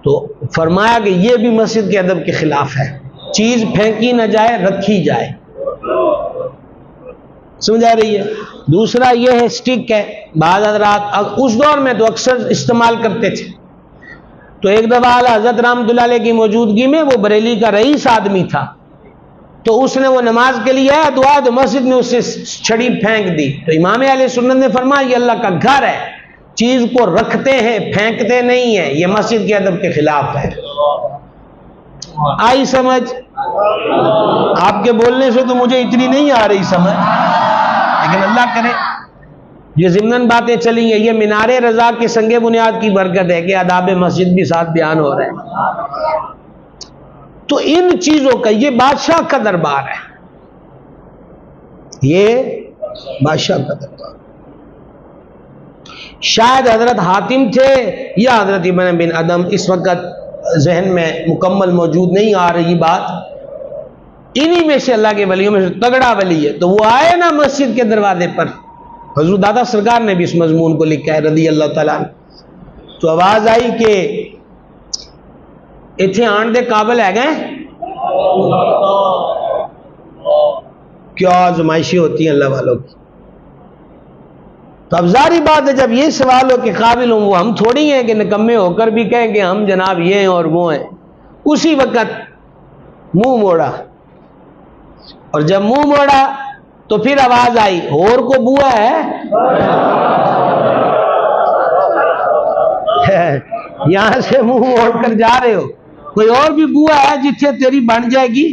تو فرمایا کہ یہ بھی مسجد کے ادب کے خلاف ہے، چیز پھینکی نہ جائے، رکھی جائے. سمجھ آ رہی ہے؟ دوسرا یہ ہے سٹک ہے. بعض حضرات اس دور میں تو اکثر استعمال کرتے تھے. تو ایک دفعہ اعلیٰ حضرت رحمۃ اللہ علیہ کی موجودگی میں، وہ بریلی کا رئیس آدمی تھا، تو اس نے وہ نماز کے لیے آیا دعا، تو مسجد میں اسے چھڑی پھینک دی. تو امام اہل سنت نے فرمایا یہ اللہ کا گھر ہے، چیز کو رکھتے ہیں پھینکتے نہیں ہیں، یہ مسجد کے ادب کے خلاف ہے. آئی سمجھ؟ آپ کے بولنے سے تو مجھے اتنی نہیں آ رہی سمجھ، لیکن اللہ کرے یہ ضمناً باتیں چلی ہیں. یہ مینار رضا کے سنگ بنیاد کی برکت ہے کہ آداب مسجد بھی ساتھ بیان ہو رہے ہیں. تو ان چیزوں کا، یہ بادشاہ کا دربار ہے، یہ بادشاہ کا دربار. شاید حضرت حاتم تھے یا حضرت ابن بن ادم، اس وقت ذہن میں مکمل موجود نہیں آ رہی بات. انہی میں سے اللہ کے ولیوں میں سے تگڑا ولی ہے. تو وہ آئے نا مسجد کے دروازے پر، حضور دادا سرکار نے بھی اس مضمون کو لکھا ہے رضی اللہ تعالیٰ عنہ. تو آواز آئی کہ اتنے آن دے قابل ہے گئے. کیا آزمائشیں ہوتی ہیں اللہ والوں کی. تو اب ظاہری بات ہے جب یہ سوال ہو کہ قابل ہوں، وہ ہم تھوڑی ہیں کہ نکمے ہو کر بھی کہیں کہ ہم جناب یہ ہیں اور وہ ہیں. اسی وقت منہ موڑا، اور جب منہ موڑا تو پھر آواز آئی اور کو بوا ہے یہاں سے منہ موڑ کر جا رہے ہو، کوئی اور بھی بوا ہے جتھے تیری بن جائے گی.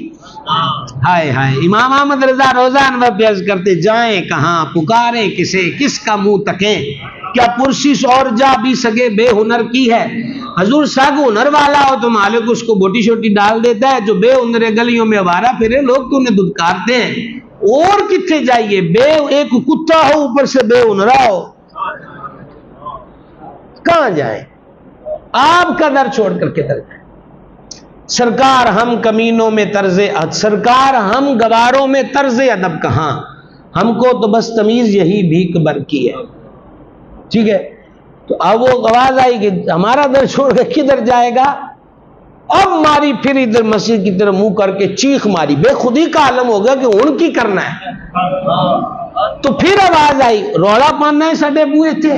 ہائے ہائے. امام احمد رضا روزان و پیاز کرتے، جائیں کہاں پکارے کسے، کس کا منہ تکیں، کیا پرسش اور جا بھی سگے بے ہنر کی ہے. حضور ساگ ہنر والا ہو تو مالک اس کو بوٹی شوٹی ڈال دیتا ہے. جو بے ہنرے گلیوں میں آوارہ پھرے، لوگ تو انہیں دھتکارتے ہیں. اور کتنے جائیے، بے ایک کتا ہو اوپر سے بے ہنرا ہو، کہاں جائیں؟ آپ کا در چھوڑ کر کے در جائیں. سرکار ہم کمینوں میں طرز ادب، سرکار ہم گواروں میں طرز ادب کہاں، ہم کو تو بس تمیز یہی بھیک بر کی ہے. ٹھیک ہے. تو اب وہ آواز آئی کہ ہمارا در چھوڑ کے کدھر جائے گا. اب ماری پھر ادھر مسجد کی طرف منہ کر کے چیخ ماری. بے خودی کا عالم ہو گیا کہ ان کی کرنا ہے. تو پھر آواز آئی روڑا پاننا ہے سڈے بوئے تھے.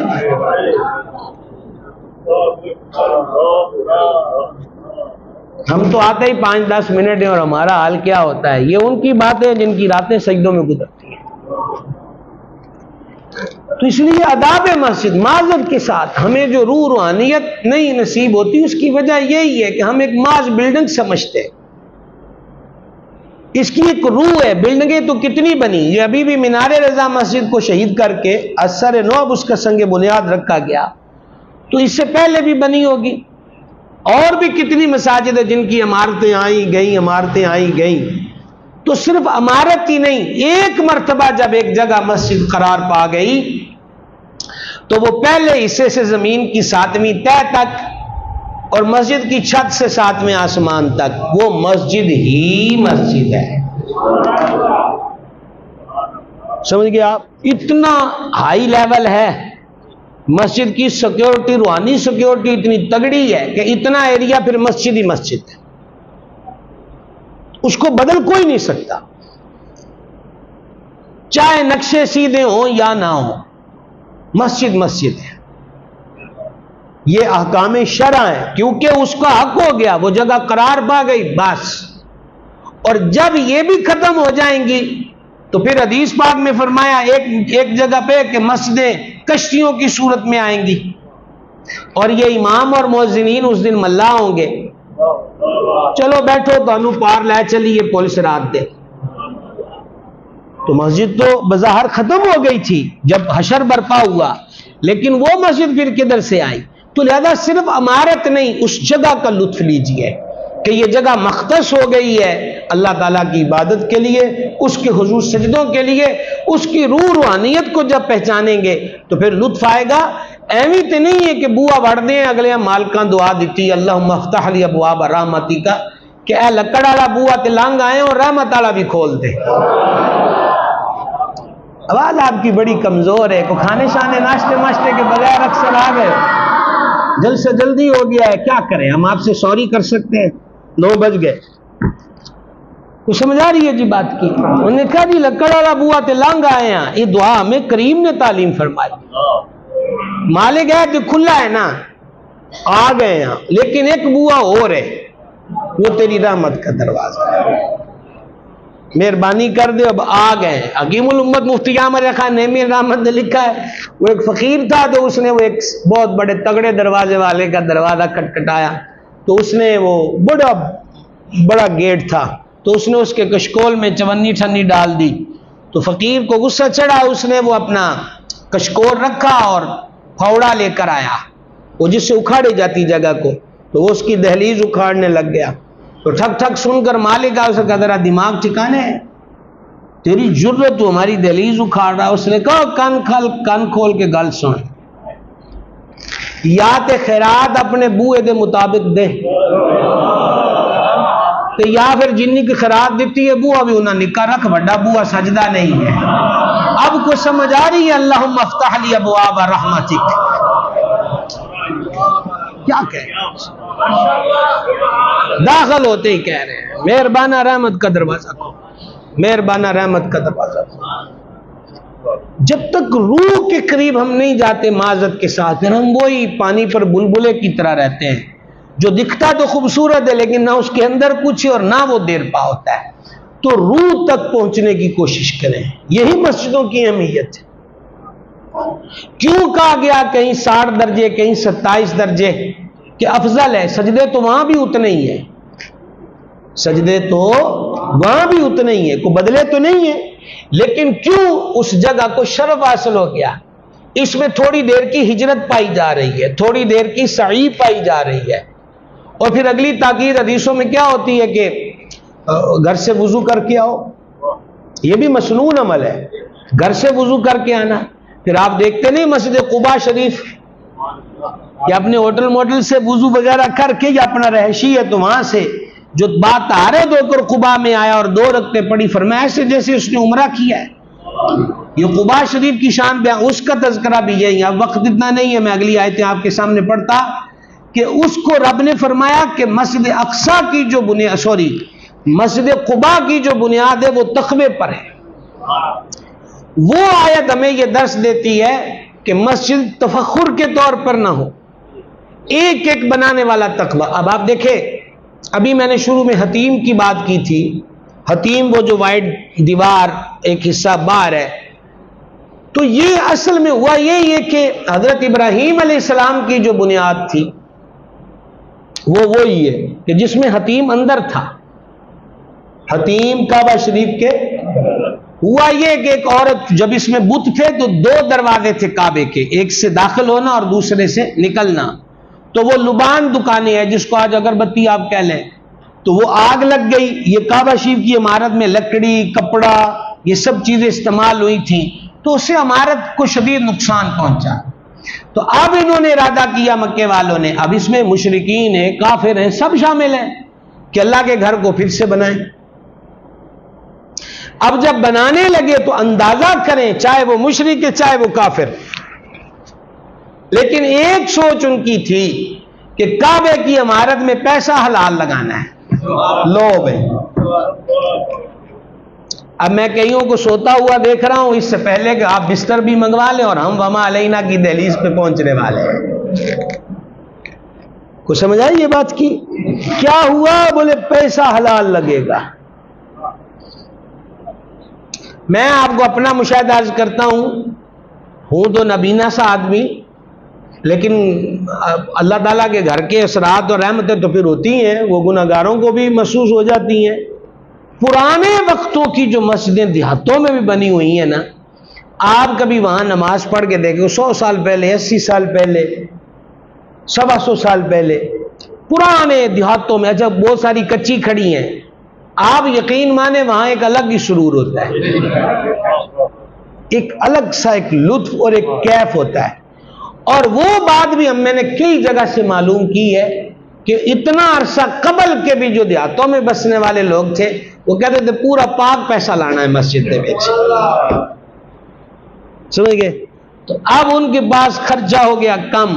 ہم تو آتے ہی 5-10 منٹ ہیں اور ہمارا حال کیا ہوتا ہے. یہ ان کی باتیں جن کی راتیں سجدوں میں گزرتی ہیں. تو اس لیے آداب مسجد معذرت کے ساتھ ہمیں جو روح روحانیت نہیں نصیب ہوتی، اس کی وجہ یہی ہے کہ ہم ایک معاذ بلڈنگ سمجھتے ہیں. اس کی ایک روح ہے. بلڈنگیں تو کتنی بنی، یہ ابھی بھی مینار رضا مسجد کو شہید کر کے اثر نوب اس کا سنگ بنیاد رکھا گیا، تو اس سے پہلے بھی بنی ہوگی. اور بھی کتنی مساجد ہیں جن کی عمارتیں آئی گئیں. تو صرف عمارت ہی نہیں، ایک مرتبہ جب ایک جگہ مسجد قرار پا گئی تو وہ پہلے حصے سے زمین کی 7ویں تہ تک اور مسجد کی چھت سے 7ویں آسمان تک وہ مسجد ہی مسجد ہے. سمجھ گئے آپ؟ اتنا ہائی لیول ہے مسجد کی سیکیورٹی، روحانی سیکیورٹی اتنی تگڑی ہے کہ اتنا ایریا پھر مسجد ہی مسجد ہے، اس کو بدل کوئی نہیں سکتا، چاہے نقشے سیدھے ہوں یا نہ ہوں، مسجد مسجد ہے. یہ احکام شرع ہیں، کیونکہ اس کا حق ہو گیا، وہ جگہ قرار پا گئی بس. اور جب یہ بھی ختم ہو جائیں گی تو پھر حدیث پاک میں فرمایا ایک جگہ پہ کہ مسجدیں کشتیوں کی صورت میں آئیں گی، اور یہ امام اور مؤذنین اس دن ملا ہوں گے. چلو بیٹھو تو پار لے چلیے پولیس رات دے. تو مسجد تو بظاہر ختم ہو گئی تھی جب حشر برپا ہوا، لیکن وہ مسجد پھر کدھر سے آئی؟ تو لہذا صرف عمارت نہیں، اس جگہ کا لطف لیجئے کہ یہ جگہ مختص ہو گئی ہے اللہ تعالیٰ کی عبادت کے لیے، اس کے حضور سجدوں کے لیے. اس کی روح روحانیت کو جب پہچانیں گے تو پھر لطف آئے گا. ایویں تو نہیں ہے کہ بوا وڑ دیں اگلے مالکاں دعا دیتی اللہم افتح لی ابواب رحمتی کا، کہ اے لکڑ والا بوا تے لنگ آئے اور رحمت والا بھی کھول دے. آواز آپ کی بڑی کمزور ہے، کو کھانے شانے ناشتے کے بغیر اکثر آ گئے، جلد سے جلدی ہو گیا ہے، کیا کریں؟ ہم آپ سے سوری کر سکتے ہیں؟ 9 بج گئے. تو سمجھ آ رہی ہے جی بات کی؟ انہوں نے کہا جی لکڑ والا بوا تے لانگ آئے ہیں، یہ دعا ہمیں کریم نے تعلیم فرمائی۔ مالک ہے جو کھلا ہے نا، آ گئے ہیں، لیکن ایک بوا اور ہے، وہ تیری رحمت کا دروازہ ہے، مہربانی کر دے، اب آ گئے۔ حکیم الامت مفتی عامر خان نعیمی رحمت نے لکھا ہے، وہ ایک فقیر تھا تو اس نے وہ ایک بہت بڑے تگڑے دروازے والے کا دروازہ کھٹکھٹایا، تو اس نے وہ بڑا گیٹ تھا، تو اس نے اس کے کشکول میں چونی ٹھنی ڈال دی، تو فقیر کو غصہ چڑھا، اس نے وہ اپنا کشکول رکھا اور پھوڑا لے کر آیا، وہ جس سے اکھاڑی جاتی جگہ کو، تو وہ اس کی دہلیز اکھاڑنے لگ گیا۔ تو ٹھک ٹھک سن کر مالک آیا، اس نے کہا ذرا دماغ ٹھکانے ہے، تیری جرت تو ہماری دہلیز اکھاڑ رہا ہے۔ اس نے کہا کان کھول کے گل سن، یا تے خیرات اپنے بوئے دے مطابق دے، تو یا پھر جنی کی خیرات دیتی ہے بوا بھی انہاں نکاح رکھ، بڑا بوا سجدہ نہیں ہے۔ اب کو سمجھ آ رہی ہے اللہم افتح لی ابواب رحمتک؟ کیا کہہ رہے ہیں؟ داخل ہوتے ہی کہہ رہے ہیں مہربانہ رحمت کا دروازہ کھول، مہربانہ رحمت کا دروازہ کھول۔ جب تک روح کے قریب ہم نہیں جاتے معذرت کے ساتھ، پھر ہم وہی پانی پر بلبلے کی طرح رہتے ہیں، جو دکھتا تو خوبصورت ہے لیکن نہ اس کے اندر کچھ ہے اور نہ وہ دیر پا ہوتا ہے۔ تو روح تک پہنچنے کی کوشش کریں، یہی مسجدوں کی اہمیت ہے۔ کیوں کہا گیا کہیں 60 درجے کہیں 27 درجے کہ افضل ہے؟ سجدے تو وہاں بھی اتنے ہی ہیں، سجدے تو وہاں بھی اتنے ہی ہیں، کوئی بدلے تو نہیں ہے، لیکن کیوں اس جگہ کو شرف حاصل ہو گیا؟ اس میں تھوڑی دیر کی ہجرت پائی جا رہی ہے، تھوڑی دیر کی سعی پائی جا رہی ہے۔ اور پھر اگلی تاکید حدیثوں میں کیا ہوتی ہے کہ گھر سے وضو کر کے آؤ، یہ بھی مسنون عمل ہے، گھر سے وضو کر کے آنا۔ پھر آپ دیکھتے نہیں مسجد قباء شریف کہ اپنے ہوٹل موٹل سے وضو وغیرہ کر کے، یا اپنا رہائشی ہے تو وہاں سے جو بات طہارت ہو کر قباء میں آیا اور 2 رکعتیں پڑھی، فرمایا ایسے جیسے اس نے عمرہ کیا ہے۔ یہ قباء شریف کی شان بیان، اس کا تذکرہ بھی یہی ہے۔ اب وقت اتنا نہیں ہے، میں اگلی آیتیں آپ کے سامنے پڑھتا کہ اس کو رب نے فرمایا کہ مسجد اقصی کی جو مسجد قباء کی جو بنیاد ہے وہ تقوی پر ہے۔ وہ آیت ہمیں یہ درس دیتی ہے کہ مسجد تفخر کے طور پر نہ ہو، ایک ایک بنانے والا تقوی۔ اب آپ دیکھیں، ابھی میں نے شروع میں حتیم کی بات کی تھی، حتیم وہ جو وائٹ دیوار ایک حصہ باہر ہے، تو یہ اصل میں ہوا یہی ہے کہ حضرت ابراہیم علیہ السلام کی جو بنیاد تھی وہ وہی ہے کہ جس میں حتیم اندر تھا، حتیم کعبہ شریف کے۔ ہوا یہ کہ ایک عورت، جب اس میں بت تھے تو 2 دروازے تھے کعبے کے، ایک سے داخل ہونا اور دوسرے سے نکلنا، تو وہ لبان دکانیں ہیں جس کو آج اگربتی آپ کہہ لیں، تو وہ آگ لگ گئی۔ یہ کعبہ شریف کی عمارت میں لکڑی، کپڑا، یہ سب چیزیں استعمال ہوئی تھیں، تو اس سے عمارت کو شدید نقصان پہنچا۔ تو اب انہوں نے ارادہ کیا مکے والوں نے، اب اس میں مشرکین ہیں، کافر ہیں، سب شامل ہیں، کہ اللہ کے گھر کو پھر سے بنائیں۔ اب جب بنانے لگے تو اندازہ کریں، چاہے وہ مشرک ہے چاہے وہ کافر، لیکن ایک سوچ ان کی تھی کہ کعبے کی عمارت میں پیسہ حلال لگانا ہے، لوب ہے۔ اب میں کئیوں کو سوتا ہوا دیکھ رہا ہوں، اس سے پہلے کہ آپ بستر بھی منگوا لیں اور ہم وما علینا کی دہلیز پہ پہنچنے والے ہیں۔ کو سمجھ آئی یہ بات کی؟ کیا ہوا؟ بولے پیسہ حلال لگے گا۔ میں آپ کو اپنا مشاہدہ عرض کرتا ہوں تو نبینا سا آدمی، لیکن اللہ تعالیٰ کے گھر کے اثرات اور رحمتیں تو پھر ہوتی ہیں، وہ گناہگاروں کو بھی محسوس ہو جاتی ہیں۔ پرانے وقتوں کی جو مسجدیں دیہاتوں میں بھی بنی ہوئی ہیں نا، آپ کبھی وہاں نماز پڑھ کے دیکھیں، 100 سال پہلے، 80 سال پہلے، 125 سال پہلے پرانے دیہاتوں میں، اچھا بہت ساری کچی کھڑی ہیں، آپ یقین مانے وہاں ایک الگ ہی سرور ہوتا ہے، ایک الگ سا ایک لطف اور ایک کیف ہوتا ہے۔ اور وہ بات بھی میں نے کئی جگہ سے معلوم کی ہے کہ اتنا عرصہ قبل کے بھی جو دیہاتوں میں بسنے والے لوگ تھے وہ کہتے تھے پورا پاک پیسہ لانا ہے مسجد دے وچ، سمجھ گئے؟ تو اب ان کے پاس خرچہ ہو گیا کم،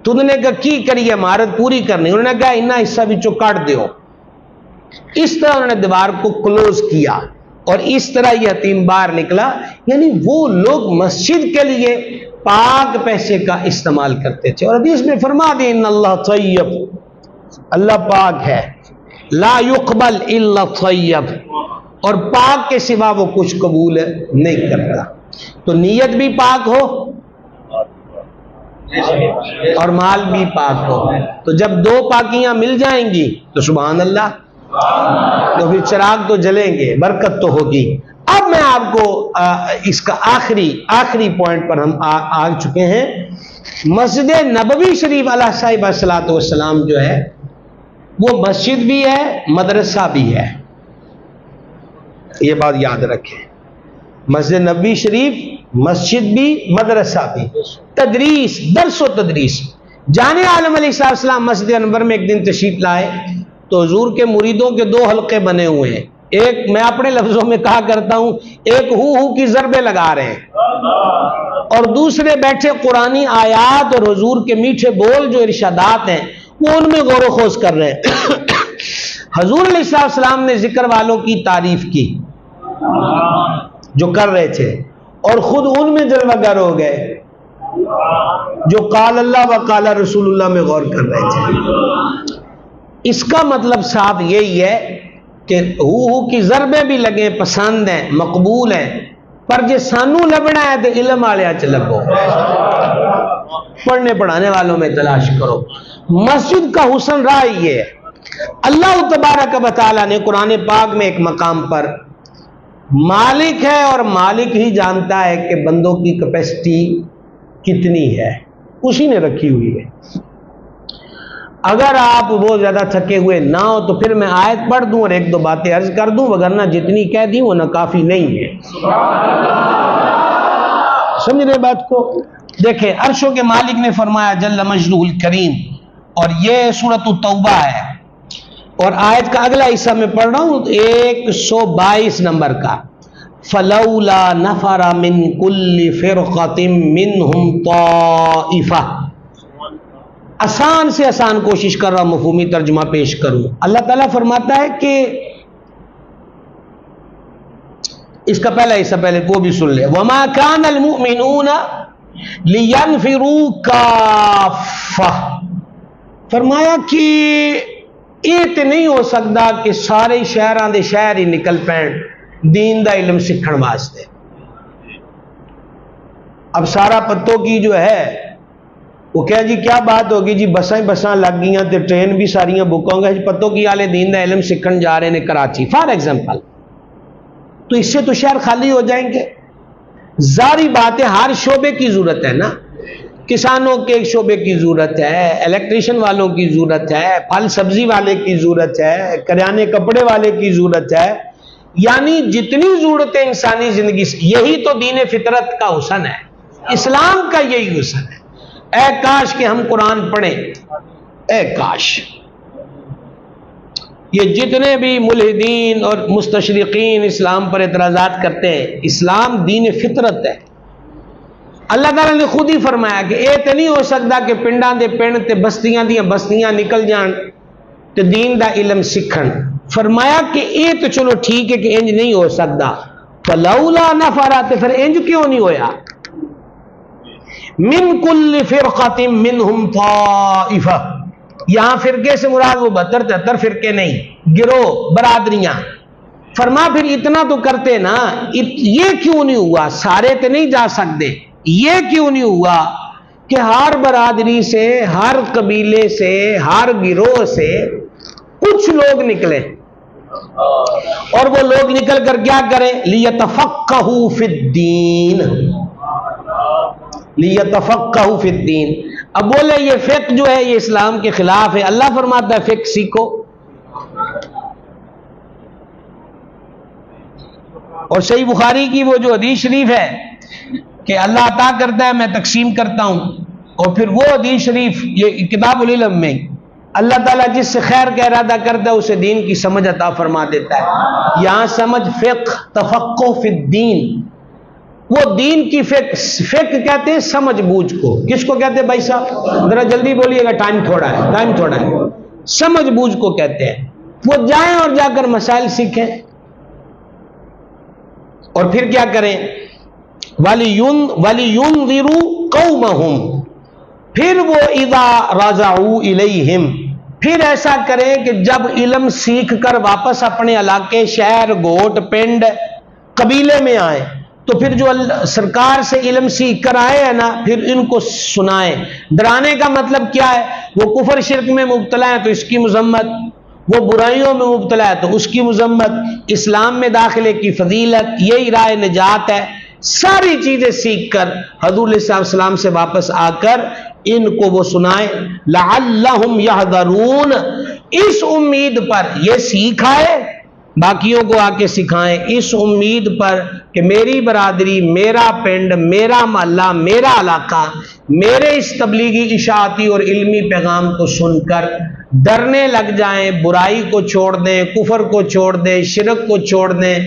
تو انہوں نے کہا کی کریے عمارت پوری کرنی، انہوں نے کہا انہا حصہ بھی کٹ دیو، اس طرح انہوں نے دیوار کو کلوز کیا اور اس طرح یہ یتیم باہر نکلا. یعنی وہ لوگ مسجد کے لیے پاک پیسے کا استعمال کرتے تھے. اور حدیث میں فرما دیں ان اللہ طیب، اللہ پاک ہے، لا يقبل الا طیب، اور پاک کے سوا وہ کچھ قبول نہیں کرتا. تو نیت بھی پاک ہو اور مال بھی پاک ہو، تو جب دو پاکیاں مل جائیں گی تو سبحان اللہ، تو پھر چراغ تو جلیں گے، برکت تو ہوگی. اب میں آپ کو اس کا آخری پوائنٹ پر ہم آ چکے ہیں. مسجد نبوی شریف علیہ صاحب الصلاۃ والسلام جو ہے وہ مسجد بھی ہے، مدرسہ بھی ہے. یہ بات یاد رکھیں، مسجد نبوی شریف مسجد بھی، مدرسہ بھی. تدریس، درس و تدریس. جانے عالم علیہ السلام مسجد انور میں ایک دن تشریف لائے تو حضور کے مریدوں کے دو حلقے بنے ہوئے ہیں. ایک میں اپنے لفظوں میں کہا کرتا ہوں، ایک ہو کی ضربیں لگا رہے ہیں اور دوسرے بیٹھے قرآنی آیات اور حضور کے میٹھے بول جو ارشادات ہیں وہ ان میں غور و خوض کر رہے ہیں. حضور علیہ السلام نے ذکر والوں کی تعریف کی جو کر رہے تھے اور خود ان میں جلوہ گر ہو گئے جو قال اللہ و قال رسول اللہ میں غور کر رہے تھے. اس کا مطلب صاحب یہی ہے کہ ہو کی ضربیں بھی لگیں، پسند ہیں، مقبول ہیں، پر جے سانو لبنا ہے تو علم والے چ لگو، پڑھنے پڑھانے والوں میں تلاش کرو. مسجد کا حسن رہا یہ ہے. اللہ تبارک و تعالیٰ نے قرآن پاک میں ایک مقام پر مالک ہے اور مالک ہی جانتا ہے کہ بندوں کی کیپیسٹی کتنی ہے، اسی نے رکھی ہوئی ہے. اگر آپ بہت زیادہ تھکے ہوئے نہ ہو تو پھر میں آیت پڑھ دوں اور ایک دو باتیں عرض کر دوں، وگرنہ جتنی کہہ دی وہ نہ کافی نہیں ہے. سمجھ رہے بات کو؟ دیکھیں، عرشوں کے مالک نے فرمایا جل مجدہ الکریم، اور یہ سورۃ التوبہ ہے اور آیت کا اگلا حصہ میں پڑھ رہا ہوں 122 نمبر کا. فلولا نفر من کل فرقۃ منہم طائفہ. آسان سے آسان کوشش کر رہا ہوں مفہومی ترجمہ پیش کروں. اللہ تعالیٰ فرماتا ہے کہ اس کا پہلا حصہ پہلے وہ بھی سن لے. وما كان المؤمنون لينفروا كافة. فرمایا کہ یہ تو نہیں ہو سکتا کہ سارے شہراں دے شہر ہی نکل پین دین دا علم سیکھن واسطے. اب سارا پتوں کی جو ہے وہ کہہ جی کیا بات ہوگی جی، بساں لگ گئیاں تے ٹرین بھی ساریاں بک ہوں گے، پتوں کی آلے دین دا علم سیکھن جا رہے ہیں کراچی فار ایگزامپل، تو اس سے تو شہر خالی ہو جائیں گے. ظاہری بات ہے ہر شعبے کی ضرورت ہے نا. کسانوں کے ایک شعبے کی ضرورت ہے، الیکٹریشین والوں کی ضرورت ہے، پھل سبزی والے کی ضرورت ہے، کریانے کپڑے والے کی ضرورت ہے. یعنی جتنی ضرورتیں انسانی زندگی سے، یہی تو دین فطرت کا حسن ہے، اسلام کا یہی حسن ہے. اے کاش کہ ہم قرآن پڑھیں، اے کاش. یہ جتنے بھی ملحدین اور مستشرقین اسلام پر اعتراضات کرتے ہیں، اسلام دین فطرت ہے. اللہ تعالیٰ نے خود ہی فرمایا کہ اے تے نہیں ہو سکتا کہ پنڈاں دے پنڈ تے بستیاں دیاں بستیاں نکل جان تے دین دا علم سکھن. فرمایا کہ اے تو چلو ٹھیک ہے کہ انج نہیں ہو سکتا، فلولا نفر، تے پھر انج کیوں نہیں ہویا؟ من کل فرقۃ منہم طائفہ. یہاں فرقے سے مراد وہ 72-73 فرقے نہیں، گروہ، برادریاں. فرما پھر اتنا تو کرتے نا، یہ کیوں نہیں ہوا؟ سارے تو نہیں جا سکتے. یہ کیوں نہیں ہوا کہ ہر برادری سے، ہر قبیلے سے، ہر گروہ سے کچھ لوگ نکلے اور وہ لوگ نکل کر کیا کریں؟ لیتفقہوا فی الدین، لیتفقہوا فی الدین. اب بولے یہ فقہ جو ہے یہ اسلام کے خلاف ہے. اللہ فرماتا ہے فقہ سیکھو. اور صحیح بخاری کی وہ جو حدیث شریف ہے کہ اللہ عطا کرتا ہے میں تقسیم کرتا ہوں، اور پھر وہ حدیث شریف یہ کتاب العلم میں اللہ تعالیٰ جس سے خیر کا ارادہ کرتا ہے اسے دین کی سمجھ عطا فرما دیتا ہے. یہاں سمجھ فقہ، تفقہ فی الدین، وہ دین کی فقہ کہتے ہیں سمجھ بوجھ کو. کس کو کہتے ہیں بھائی صاحب؟ ذرا جلدی بولیے گا، ٹائم تھوڑا ہے. سمجھ بوجھ کو کہتے ہیں. وہ جائیں اور جا کر مسائل سیکھیں، اور پھر کیا کریں؟ وَلِيُنذِرُوا قَوْمَهُمْ، پھر وہ اذا رجعوا الیہم، پھر ایسا کریں کہ جب علم سیکھ کر واپس اپنے علاقے، شہر، گوٹ، پنڈ، قبیلے میں آئیں، تو پھر جو سرکار سے علم سیکھ کر آئے ہیں نا، پھر ان کو سنائیں۔ ڈرانے کا مطلب کیا ہے؟ وہ کفر شرک میں مبتلا ہے تو اس کی مذمت، وہ برائیوں میں مبتلا ہے تو اس کی مذمت، اسلام میں داخلے کی فضیلت، یہی راہ نجات ہے۔ ساری چیزیں سیکھ کر حضور علیہ السلام سے واپس آ کر ان کو وہ سنائیں، لعلہم یحذرون، اس امید پر یہ سیکھ آئے، باقیوں کو آ کے سکھائیں، اس امید پر کہ میری برادری، میرا پنڈ، میرا محلہ، میرا علاقہ میرے اس تبلیغی اشاعتی اور علمی پیغام کو سن کر ڈرنے لگ جائیں، برائی کو چھوڑ دیں، کفر کو چھوڑ دیں، شرک کو چھوڑ دیں،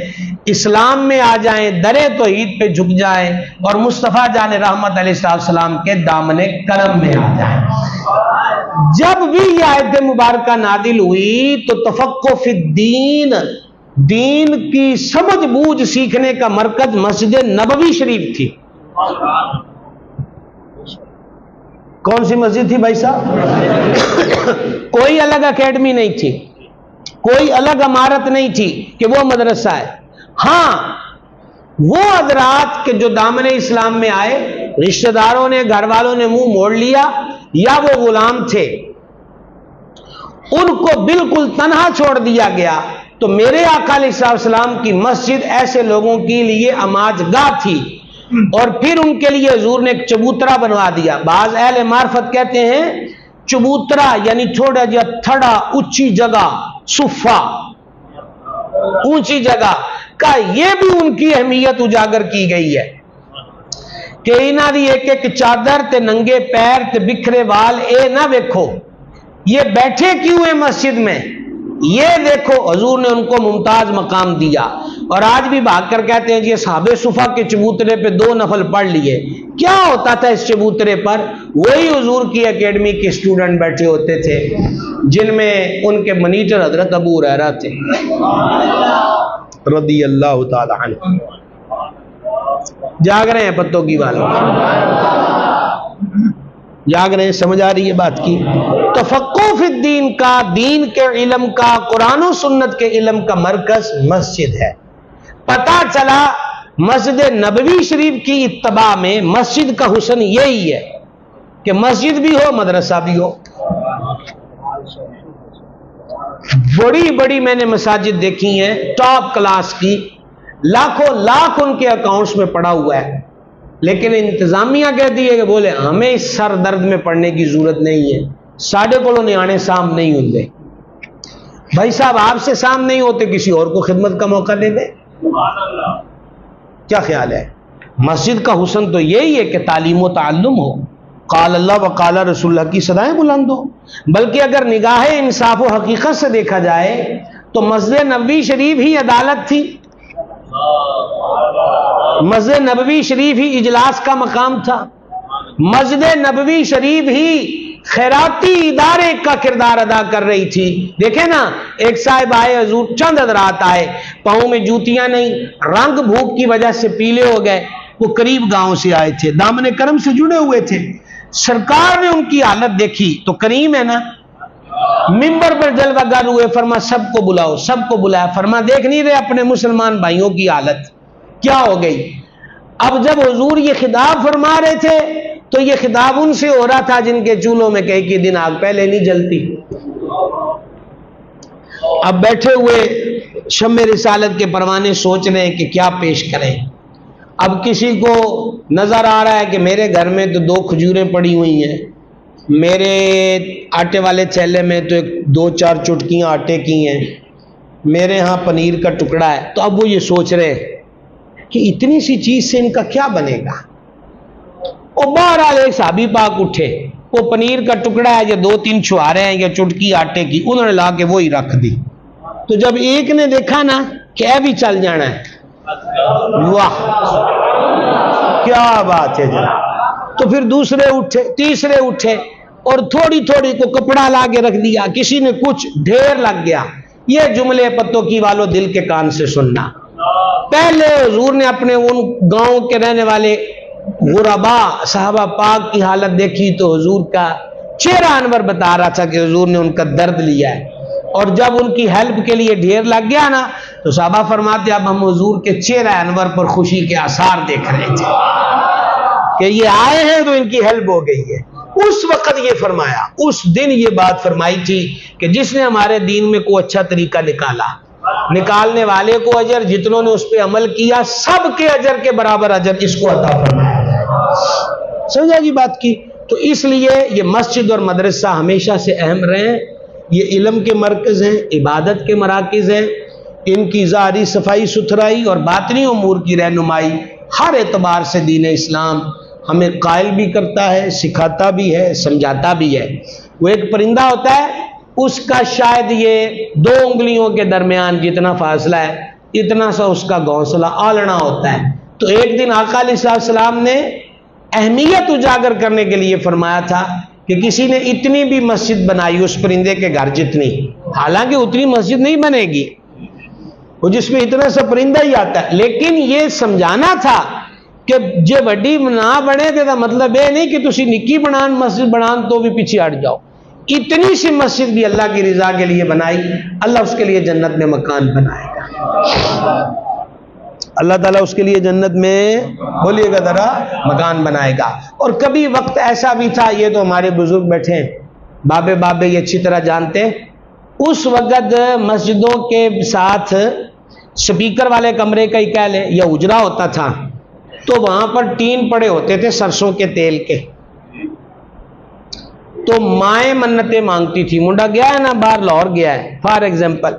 اسلام میں آ جائیں، درے توحید پہ جھک جائیں اور مصطفیٰ جان رحمت علیہ السلام کے دامن کرم میں آ جائیں۔ جب بھی یہ آیت مبارکہ نازل ہوئی تو تفقہ فی الدین، دین کی سمجھ بوجھ سیکھنے کا مرکز مسجد نبوی شریف تھی۔ کون سی مسجد تھی بھائی صاحب؟ کوئی الگ اکیڈمی نہیں تھی، کوئی الگ عمارت نہیں تھی کہ وہ مدرسہ ہے۔ ہاں، وہ حضرات کہ جو دامن اسلام میں آئے، رشتہ داروں نے، گھر والوں نے منہ موڑ لیا یا وہ غلام تھے، ان کو بالکل تنہا چھوڑ دیا گیا، تو میرے آقا علیہ السلام کی مسجد ایسے لوگوں کے لیے عماج گاہ تھی، اور پھر ان کے لیے حضور نے ایک چبوترا بنوا دیا۔ بعض اہل معرفت کہتے ہیں چبوترا یعنی تھوڑا جا تھڑا، اونچی جگہ، صفہ، اونچی جگہ کا، یہ بھی ان کی اہمیت اجاگر کی گئی ہے کہ انہاں دی ایک ایک چادر تے ننگے پیر تے بکھرے وال اے نہ ویکھو، یہ بیٹھے کیوں ہیں مسجد میں، یہ دیکھو۔ حضور نے ان کو ممتاز مقام دیا، اور آج بھی بھاگ کر کہتے ہیں جی اصحاب صفہ کے چبوترے پہ 2 نفل پڑھ لیے۔ کیا ہوتا تھا اس چبوترے پر؟ وہی حضور کی اکیڈمی کے اسٹوڈنٹ بیٹھے ہوتے تھے، جن میں ان کے منیٹر حضرت ابو ہریرہ تھے رضی اللہ تعالی عنہ۔ جاگ رہے ہیں پتوں کی والوں، جاگ رہے ہیں، سمجھ آ رہی ہے بات کی؟ تفقہ فی الدین کا، دین کے علم کا، قرآن و سنت کے علم کا مرکز مسجد ہے۔ پتہ چلا مسجد نبوی شریف کی اتباع میں مسجد کا حسن یہی ہے کہ مسجد بھی ہو، مدرسہ بھی ہو۔ بڑی بڑی میں نے مساجد دیکھی ہیں، ٹاپ کلاس کی، لاکھوں لاکھ ان کے اکاؤنٹس میں پڑا ہوا ہے، لیکن انتظامیہ کہتی ہے کہ بولے ہمیں اس سر درد میں پڑنے کی ضرورت نہیں ہے، ساڑھے کو نیانے سام نہیں ہوتے۔ بھائی صاحب آپ سے سام نہیں ہوتے، کسی اور کو خدمت کا موقع دے دیں۔ کیا خیال ہے؟ مسجد کا حسن تو یہی ہے کہ تعلیم و تعلم ہو، قال اللہ و قال رسول اللہ کی صدائیں بلند ہو۔ بلکہ اگر نگاہ انصاف و حقیقت سے دیکھا جائے تو مسجد نبوی شریف ہی عدالت تھی، مسجد نبوی شریف ہی اجلاس کا مقام تھا، مسجد نبوی شریف ہی خیراتی ادارے کا کردار ادا کر رہی تھی۔ دیکھیں نا، ایک صاحب آئے حضور، چند حضرات آئے، پاؤں میں جوتیاں نہیں، رنگ بھوک کی وجہ سے پیلے ہو گئے، وہ قریب گاؤں سے آئے تھے، دامن کرم سے جڑے ہوئے تھے۔ سرکار نے ان کی حالت دیکھی تو کریم ہے نا، منبر پر جلوہ گر ہوئے، فرما سب کو بلاؤ، سب کو بلایا، فرما دیکھ نہیں رہے اپنے مسلمان بھائیوں کی حالت کیا ہو گئی۔ اب جب حضور یہ خطاب فرما رہے تھے تو یہ خطاب ان سے ہو رہا تھا جن کے چولہوں میں کئی کی دن آگ پہلے نہیں جلتی۔ اب بیٹھے ہوئے شمع رسالت کے پروانے سوچ رہے ہیں کہ کیا پیش کریں۔ اب کسی کو نظر آ رہا ہے کہ میرے گھر میں تو 2 کھجوریں پڑی ہوئی ہیں، میرے آٹے والے تھیلے میں تو 2-4 چٹکیاں آٹے کی ہیں، میرے ہاں پنیر کا ٹکڑا ہے۔ تو اب وہ یہ سوچ رہے ہیں کہ اتنی سی چیز سے ان کا کیا بنے گا۔ وہ بہرحال ایک صحابی پاک اٹھے، وہ پنیر کا ٹکڑا ہے یا 2-3 چھوارے ہیں یا چٹکی آٹے کی، انہوں نے لا کے وہی رکھ دی۔ تو جب ایک نے دیکھا نا کہ اے بھی چل جانا ہے، واہ کیا بات ہے جناب، تو پھر دوسرے اٹھے، تیسرے اٹھے، اور تھوڑی تھوڑی کو کپڑا لا کے رکھ دیا، کسی نے کچھ، ڈھیر لگ گیا۔ یہ جملے پتوں کی والو دل کے کان سے سننا۔ پہلے حضور نے اپنے ان گاؤں کے رہنے والے غربا صحابہ پاک کی حالت دیکھی تو حضور کا چہرہ انور بتا رہا تھا کہ حضور نے ان کا درد لیا ہے، اور جب ان کی ہیلپ کے لیے ڈھیر لگ گیا نا تو صحابہ فرماتے اب ہم حضور کے چہرہ انور پر خوشی کے آثار دیکھ رہے تھے کہ یہ آئے ہیں تو ان کی ہیلپ ہو گئی ہے۔ اس وقت یہ فرمایا، اس دن یہ بات فرمائی تھی کہ جس نے ہمارے دین میں کوئی اچھا طریقہ نکالا، نکالنے والے کو اجر، جتنوں نے اس پہ عمل کیا سب کے اجر کے برابر اجر اس کو عطا فرمایا۔ سمجھا جی بات کی؟ تو اس لیے یہ مسجد اور مدرسہ ہمیشہ سے اہم رہے، یہ علم کے مرکز ہیں، عبادت کے مراکز ہیں، ان کی ظاہری صفائی ستھرائی اور باطنی امور کی رہنمائی ہر اعتبار سے دین اسلام ہمیں قائل بھی کرتا ہے، سکھاتا بھی ہے، سمجھاتا بھی ہے۔ وہ ایک پرندہ ہوتا ہے، اس کا شاید یہ 2 انگلیوں کے درمیان جتنا فاصلہ ہے اتنا سا اس کا گھونسلہ آلنا ہوتا ہے۔ تو ایک دن آقا علیہ السلام نے اہمیت اجاگر کرنے کے لیے فرمایا تھا کہ کسی نے اتنی بھی مسجد بنائی اس پرندے کے گھر جتنی، حالانکہ اتنی مسجد نہیں بنے گی وہ جس میں اتنا سا پرندہ ہی آتا ہے، لیکن یہ سمجھانا تھا کہ جے وڈی نہ بنے تو مطلب یہ نہیں کہ تسی نکی بنان مسجد بنان تو بھی پیچھے ہٹ جاؤ۔ اتنی سی مسجد بھی اللہ کی رضا کے لیے بنائی، اللہ اس کے لیے جنت میں مکان بنائے گا، اللہ تعالیٰ اس کے لیے جنت میں بولیے گا ذرا مکان بنائے گا۔ اور کبھی وقت ایسا بھی تھا، یہ تو ہمارے بزرگ بیٹھے ہیں، بابے یہ اچھی طرح جانتے ہیں، اس وقت مسجدوں کے ساتھ سپیکر والے کمرے کا ہی کہہ لیں یا اجرا ہوتا تھا تو وہاں پر ٹین پڑے ہوتے تھے سرسوں کے تیل کے، تو مائیں منتیں مانگتی تھی، منڈا گیا ہے نا باہر لاہور گیا ہے فار ایگزامپل،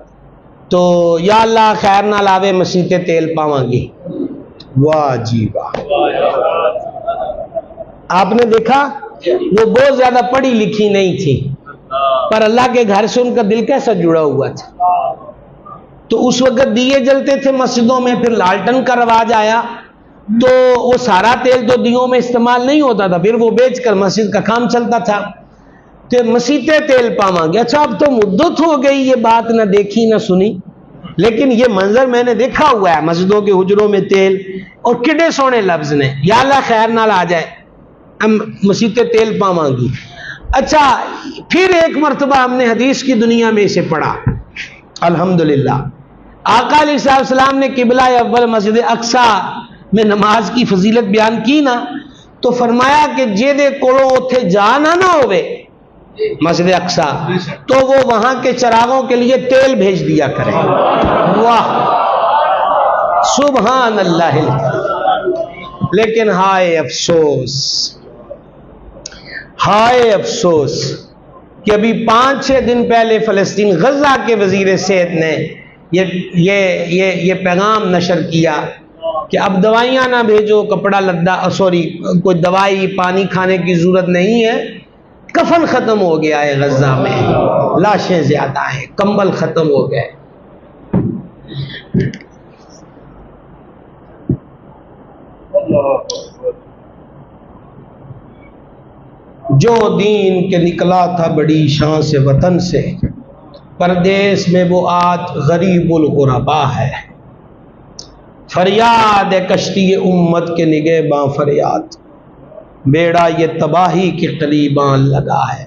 تو یا اللہ خیر نہ لاوے مسیتے تیل پاواں گی۔ واہ جی واہ، آپ نے دیکھا وہ بہت زیادہ پڑھی لکھی نہیں تھی پر اللہ کے گھر سے ان کا دل کیسا جڑا ہوا تھا۔ تو اس وقت دیے جلتے تھے مسجدوں میں، پھر لالٹن کا رواج آیا تو وہ سارا تیل تو دیوں میں استعمال نہیں ہوتا تھا، پھر وہ بیچ کر مسجد کا کام چلتا تھا، تو مسیتے تیل پاواں گے۔ اچھا اب تو مدت ہو گئی یہ بات نہ دیکھی نہ سنی، لیکن یہ منظر میں نے دیکھا ہوا ہے مسجدوں کے حجروں میں تیل، اور کڈے سونے لفظ نے، یا اللہ خیر نال آ جائے ہم مسیتے تیل پاواں گی۔ اچھا پھر ایک مرتبہ ہم نے حدیث کی دنیا میں اسے پڑھا، الحمدللہ آقا علیہ السلام نے قبلہ اول مسجد اقصی میں نماز کی فضیلت بیان کی نا، تو فرمایا کہ جیدے کوڑوں اتھے جانا نہ ہوئے مسجد اقصی تو وہ وہاں کے چراغوں کے لیے تیل بھیج دیا کرے۔ واہ سبحان اللہ، لیکن ہائے افسوس، ہائے افسوس کہ ابھی 5-6 دن پہلے فلسطین غزہ کے وزیر صحت نے یہ پیغام نشر کیا کہ اب دوائیاں نہ بھیجو، کپڑا لدا کوئی دوائی پانی کھانے کی ضرورت نہیں ہے، کفن ختم ہو گیا ہے غزہ میں، لاشیں زیادہ ہیں، کمبل ختم ہو گئے۔ جو دین کے نکلا تھا بڑی شان سے وطن سے، پردیس میں وہ آج غریب الغربا ہے، فریاد کشتی امت کے نگہباں فریاد، بیڑا یہ تباہی کے قریباں لگا ہے،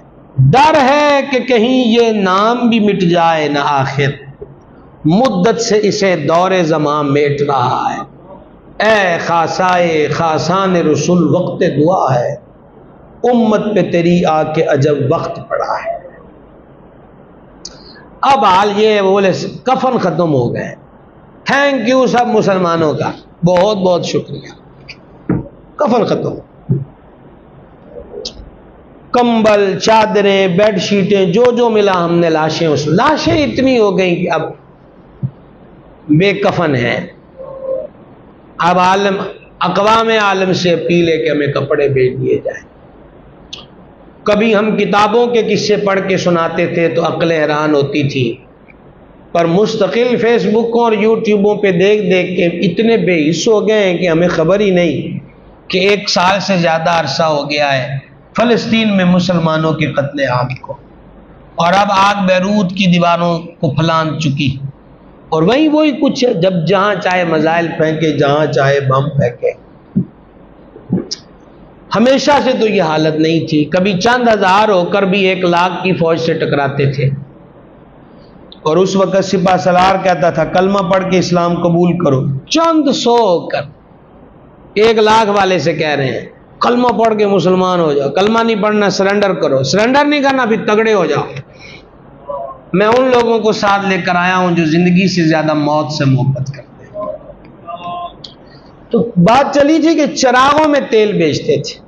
ڈر ہے کہ کہیں یہ نام بھی مٹ جائے نہ آخر، مدت سے اسے دور زمان میٹ رہا ہے، اے خاصائے خاصان رسول وقت دعا ہے، امت پہ تیری آ کے عجب وقت پڑا ہے۔ اب حال یہ بولے کفن ختم ہو گئے، تھینک یو سب مسلمانوں کا، بہت بہت شکریہ، کفن ختم، کمبل چادریں بیڈ شیٹیں جو ملا ہم نے لاشیں، اس لاشیں اتنی ہو گئیں کہ اب بے کفن ہیں۔ اب اقوام عالم سے اپیل ہے کہ ہمیں کپڑے بھیج دیے جائیں۔ کبھی ہم کتابوں کے قصے پڑھ کے سناتے تھے تو عقل حیران ہوتی تھی، پر مستقل فیس بکوں اور یوٹیوبوں پہ دیکھ کے اتنے بے حس ہو گئے ہیں کہ ہمیں خبر ہی نہیں کہ 1 سال سے زیادہ عرصہ ہو گیا ہے فلسطین میں مسلمانوں کے قتل عام کو۔ اور اب آگ بیروت کی دیواروں کو پھلان چکی، اور وہی کچھ ہے، جب جہاں چاہے میزائل پھینکے، جہاں چاہے بم پھینکے۔ ہمیشہ سے تو یہ حالت نہیں تھی، کبھی چند ہزار ہو کر بھی 1,00,000 کی فوج سے ٹکراتے تھے، اور اس وقت سپہ سالار کہتا تھا کلمہ پڑھ کے اسلام قبول کرو، چند سو ہو کر 1,00,000 والے سے کہہ رہے ہیں کلمہ پڑھ کے مسلمان ہو جاؤ، کلمہ نہیں پڑھنا سرنڈر کرو، سرنڈر نہیں کرنا پھر تگڑے ہو جاؤ۔ میں ان لوگوں کو ساتھ لے کر آیا ہوں جو زندگی سے زیادہ موت سے محبت کرتے ہیں۔ تو بات چلی تھی کہ چراغوں میں تیل بیچتے تھے،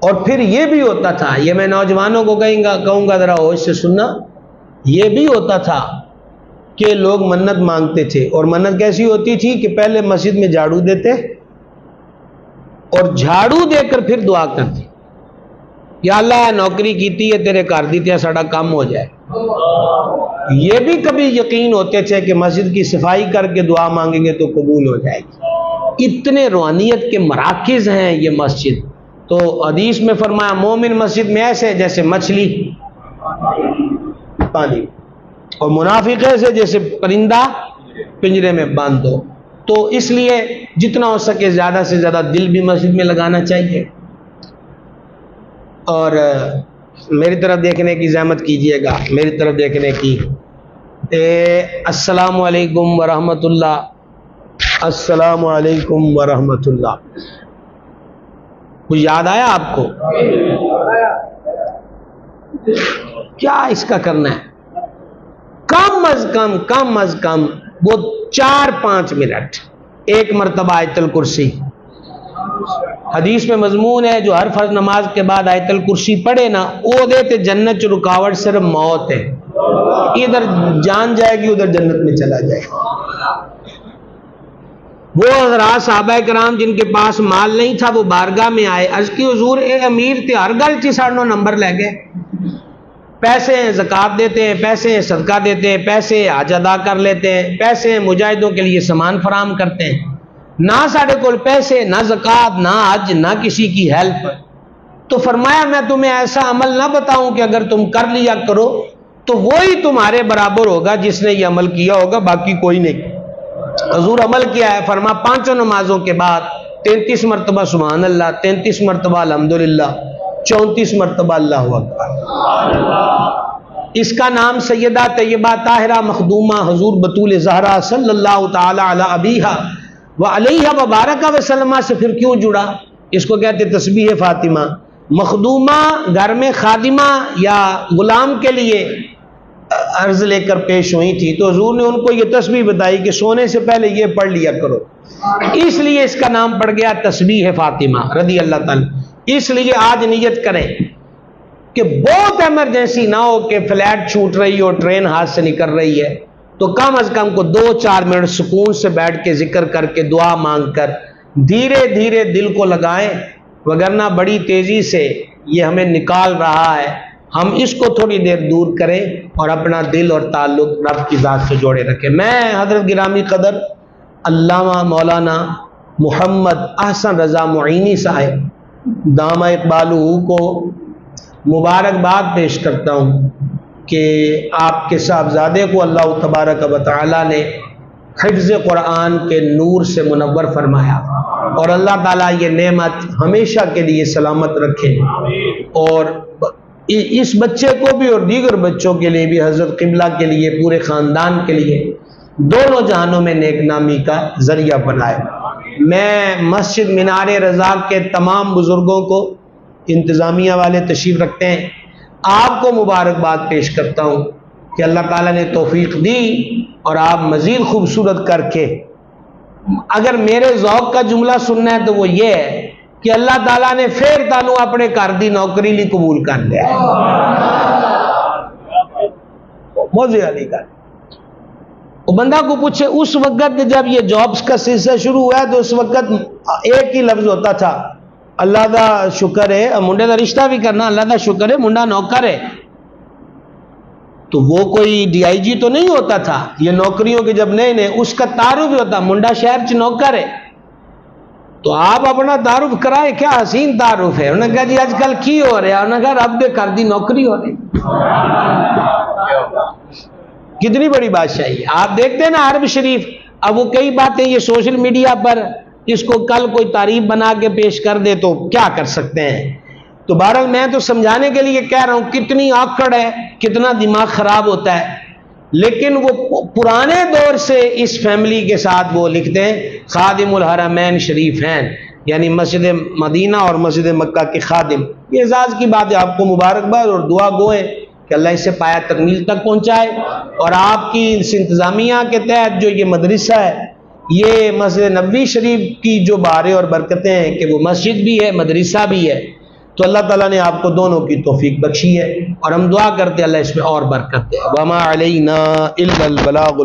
اور پھر یہ بھی ہوتا تھا، یہ میں نوجوانوں کو کہوں گا ذرا ہوش سے سننا، یہ بھی ہوتا تھا کہ لوگ منت مانگتے تھے، اور منت کیسی ہوتی تھی کہ پہلے مسجد میں جھاڑو دیتے، اور جھاڑو دے کر پھر دعا کرتے، یا اللہ نوکری کیتی ہے تیرے کر دیتے ساڑا کام ہو جائے۔ یہ بھی کبھی یقین ہوتے تھے کہ مسجد کی صفائی کر کے دعا مانگیں گے تو قبول ہو جائے گی۔ اتنے روحانیت کے مراکز ہیں یہ مسجد۔ تو حدیث میں فرمایا مومن مسجد میں ایسے جیسے مچھلی پانی، اور منافق ایسے جیسے پرندہ پنجرے میں بند ہو۔ تو اس لیے جتنا ہو سکے زیادہ سے زیادہ دل بھی مسجد میں لگانا چاہیے، اور میری طرف دیکھنے کی زحمت کیجئے گا، میری طرف دیکھنے کی۔ السلام علیکم ورحمۃ اللہ، السلام علیکم ورحمۃ اللہ۔ کچھ یاد آیا آپ کو؟ کیا اس کا کرنا ہے؟ کم از کم وہ 4-5 منٹ، ایک مرتبہ آیت الکرسی۔ حدیث میں مضمون ہے جو ہر فرض نماز کے بعد آیت الکرسی پڑھے نا، او دیتے جنت چ رکاوٹ صرف موت ہے، ادھر جان جائے گی ادھر جنت میں چلا جائے گا۔ وہ حضرات صحابہ کرام جن کے پاس مال نہیں تھا وہ بارگاہ میں آئے، عرض کی حضور اے امیر تے ہر گل چ ساڈو نمبر لے گئے، پیسے زکوٰۃ دیتے ہیں، پیسے صدقہ دیتے ہیں، پیسے حج ادا کر لیتے ہیں، پیسے مجاہدوں کے لیے سامان فراہم کرتے ہیں، نہ ساڑھے کول پیسے، نہ زکوٰۃ، نہ حج، نہ کسی کی ہیلپ۔ تو فرمایا میں تمہیں ایسا عمل نہ بتاؤں کہ اگر تم کر لیا کرو تو وہی تمہارے برابر ہوگا جس نے یہ عمل کیا ہوگا، باقی کوئی نہیں۔ حضور عمل کیا ہے، فرما 5 نمازوں کے بعد 33 مرتبہ سبحان اللہ، 33 مرتبہ الحمدللہ، 34 مرتبہ اللہ اکبر۔ اس کا نام سیدہ طیبہ طاہرہ مخدومہ حضور بطول زہرا صلی اللہ تعالی علی ابیہا وعلیہا وبارکہ وسلم سے پھر کیوں جڑا؟ اس کو کہتے تسبیح فاطمہ۔ مخدومہ گھر میں خادمہ یا غلام کے لیے عرض لے کر پیش ہوئی تھی، تو حضور نے ان کو یہ تسبیح بتائی کہ سونے سے پہلے یہ پڑھ لیا کرو، اس لیے اس کا نام پڑ گیا تسبیح فاطمہ رضی اللہ تعالی۔ اس لیے آج نیت کریں کہ بہت ایمرجنسی نہ ہو کہ فلائٹ چھوٹ رہی ہو، ٹرین ہاتھ سے نکل رہی ہے، تو کم از کم کو 2-4 منٹ سکون سے بیٹھ کے ذکر کر کے دعا مانگ کر دھیرے دھیرے دل کو لگائیں، وگرنہ بڑی تیزی سے یہ ہمیں نکال رہا ہے۔ ہم اس کو تھوڑی دیر دور کریں اور اپنا دل اور تعلق رب کی ذات سے جوڑے رکھیں۔ میں حضرت گرامی قدر علامہ مولانا محمد احسن رضا معینی صاحب دامہ اقبالہ کو مبارکباد پیش کرتا ہوں کہ آپ کے صاحبزادے کو اللہ تبارک و تعالی نے حفظ قرآن کے نور سے منور فرمایا، اور اللہ تعالیٰ یہ نعمت ہمیشہ کے لیے سلامت رکھے، اور اس بچے کو بھی اور دیگر بچوں کے لیے بھی، حضرت قبلہ کے لیے، پورے خاندان کے لیے دونوں جہانوں میں نیک نامی کا ذریعہ بنائے۔ میں مسجد مینار رضا کے تمام بزرگوں کو، انتظامیہ والے تشریف رکھتے ہیں، آپ کو مبارکباد پیش کرتا ہوں کہ اللہ تعالیٰ نے توفیق دی اور آپ مزید خوبصورت کر کے، اگر میرے ذوق کا جملہ سننا ہے تو وہ یہ ہے کہ اللہ تعالیٰ نے پھر تانوں اپنے گھر دی نوکری لی قبول کر لیا ہے۔ موضوع علی کا وہ بندہ کو پوچھے اس وقت جب یہ جابز کا سلسلہ شروع ہوا ہے تو اس وقت ایک ہی لفظ ہوتا تھا، اللہ دا شکر ہے، منڈے دا رشتہ بھی کرنا، اللہ دا شکر ہے منڈا نوکر ہے۔ تو وہ کوئی ڈی آئی جی تو نہیں ہوتا تھا، یہ نوکریوں کے جب نئے اس کا تعارف بھی ہوتا، منڈا شہر چ نوکر ہے۔ تو آپ اپنا تعارف کرائے، کیا حسین تعارف ہے. انہوں نے کہا جی آج کل کی ہو رہا ہے؟ انہوں نے کہا رب دے کر دی نوکری ہو رہی. کتنی بڑی بادشاہی ہے. آپ دیکھتے ہیں نا عرب شریف، اب وہ کئی باتیں یہ سوشل میڈیا پر اس کو کل کوئی تعریف بنا کے پیش کر دے تو کیا کر سکتے ہیں. تو بہرحال میں تو سمجھانے کے لیے کہہ رہا ہوں کتنی آکڑ ہے، کتنا دماغ خراب ہوتا ہے. لیکن وہ پرانے دور سے اس فیملی کے ساتھ وہ لکھتے ہیں خادم الحرمین شریفین، یعنی مسجد مدینہ اور مسجد مکہ کے خادم. یہ اعزاز کی بات ہے. آپ کو مبارکباد اور دعا گوئیں کہ اللہ اسے پایا تکمیل تک پہنچائے. اور آپ کی اس انتظامیہ کے تحت جو یہ مدرسہ ہے، یہ مسجد نبوی شریف کی جو بارے اور برکتیں ہیں کہ وہ مسجد بھی ہے مدرسہ بھی ہے، تو اللہ تعالیٰ نے آپ کو دونوں کی توفیق بخشی ہے، اور ہم دعا کرتے ہیں اللہ اس میں اور برکت دے. وما علینا الا البلاغ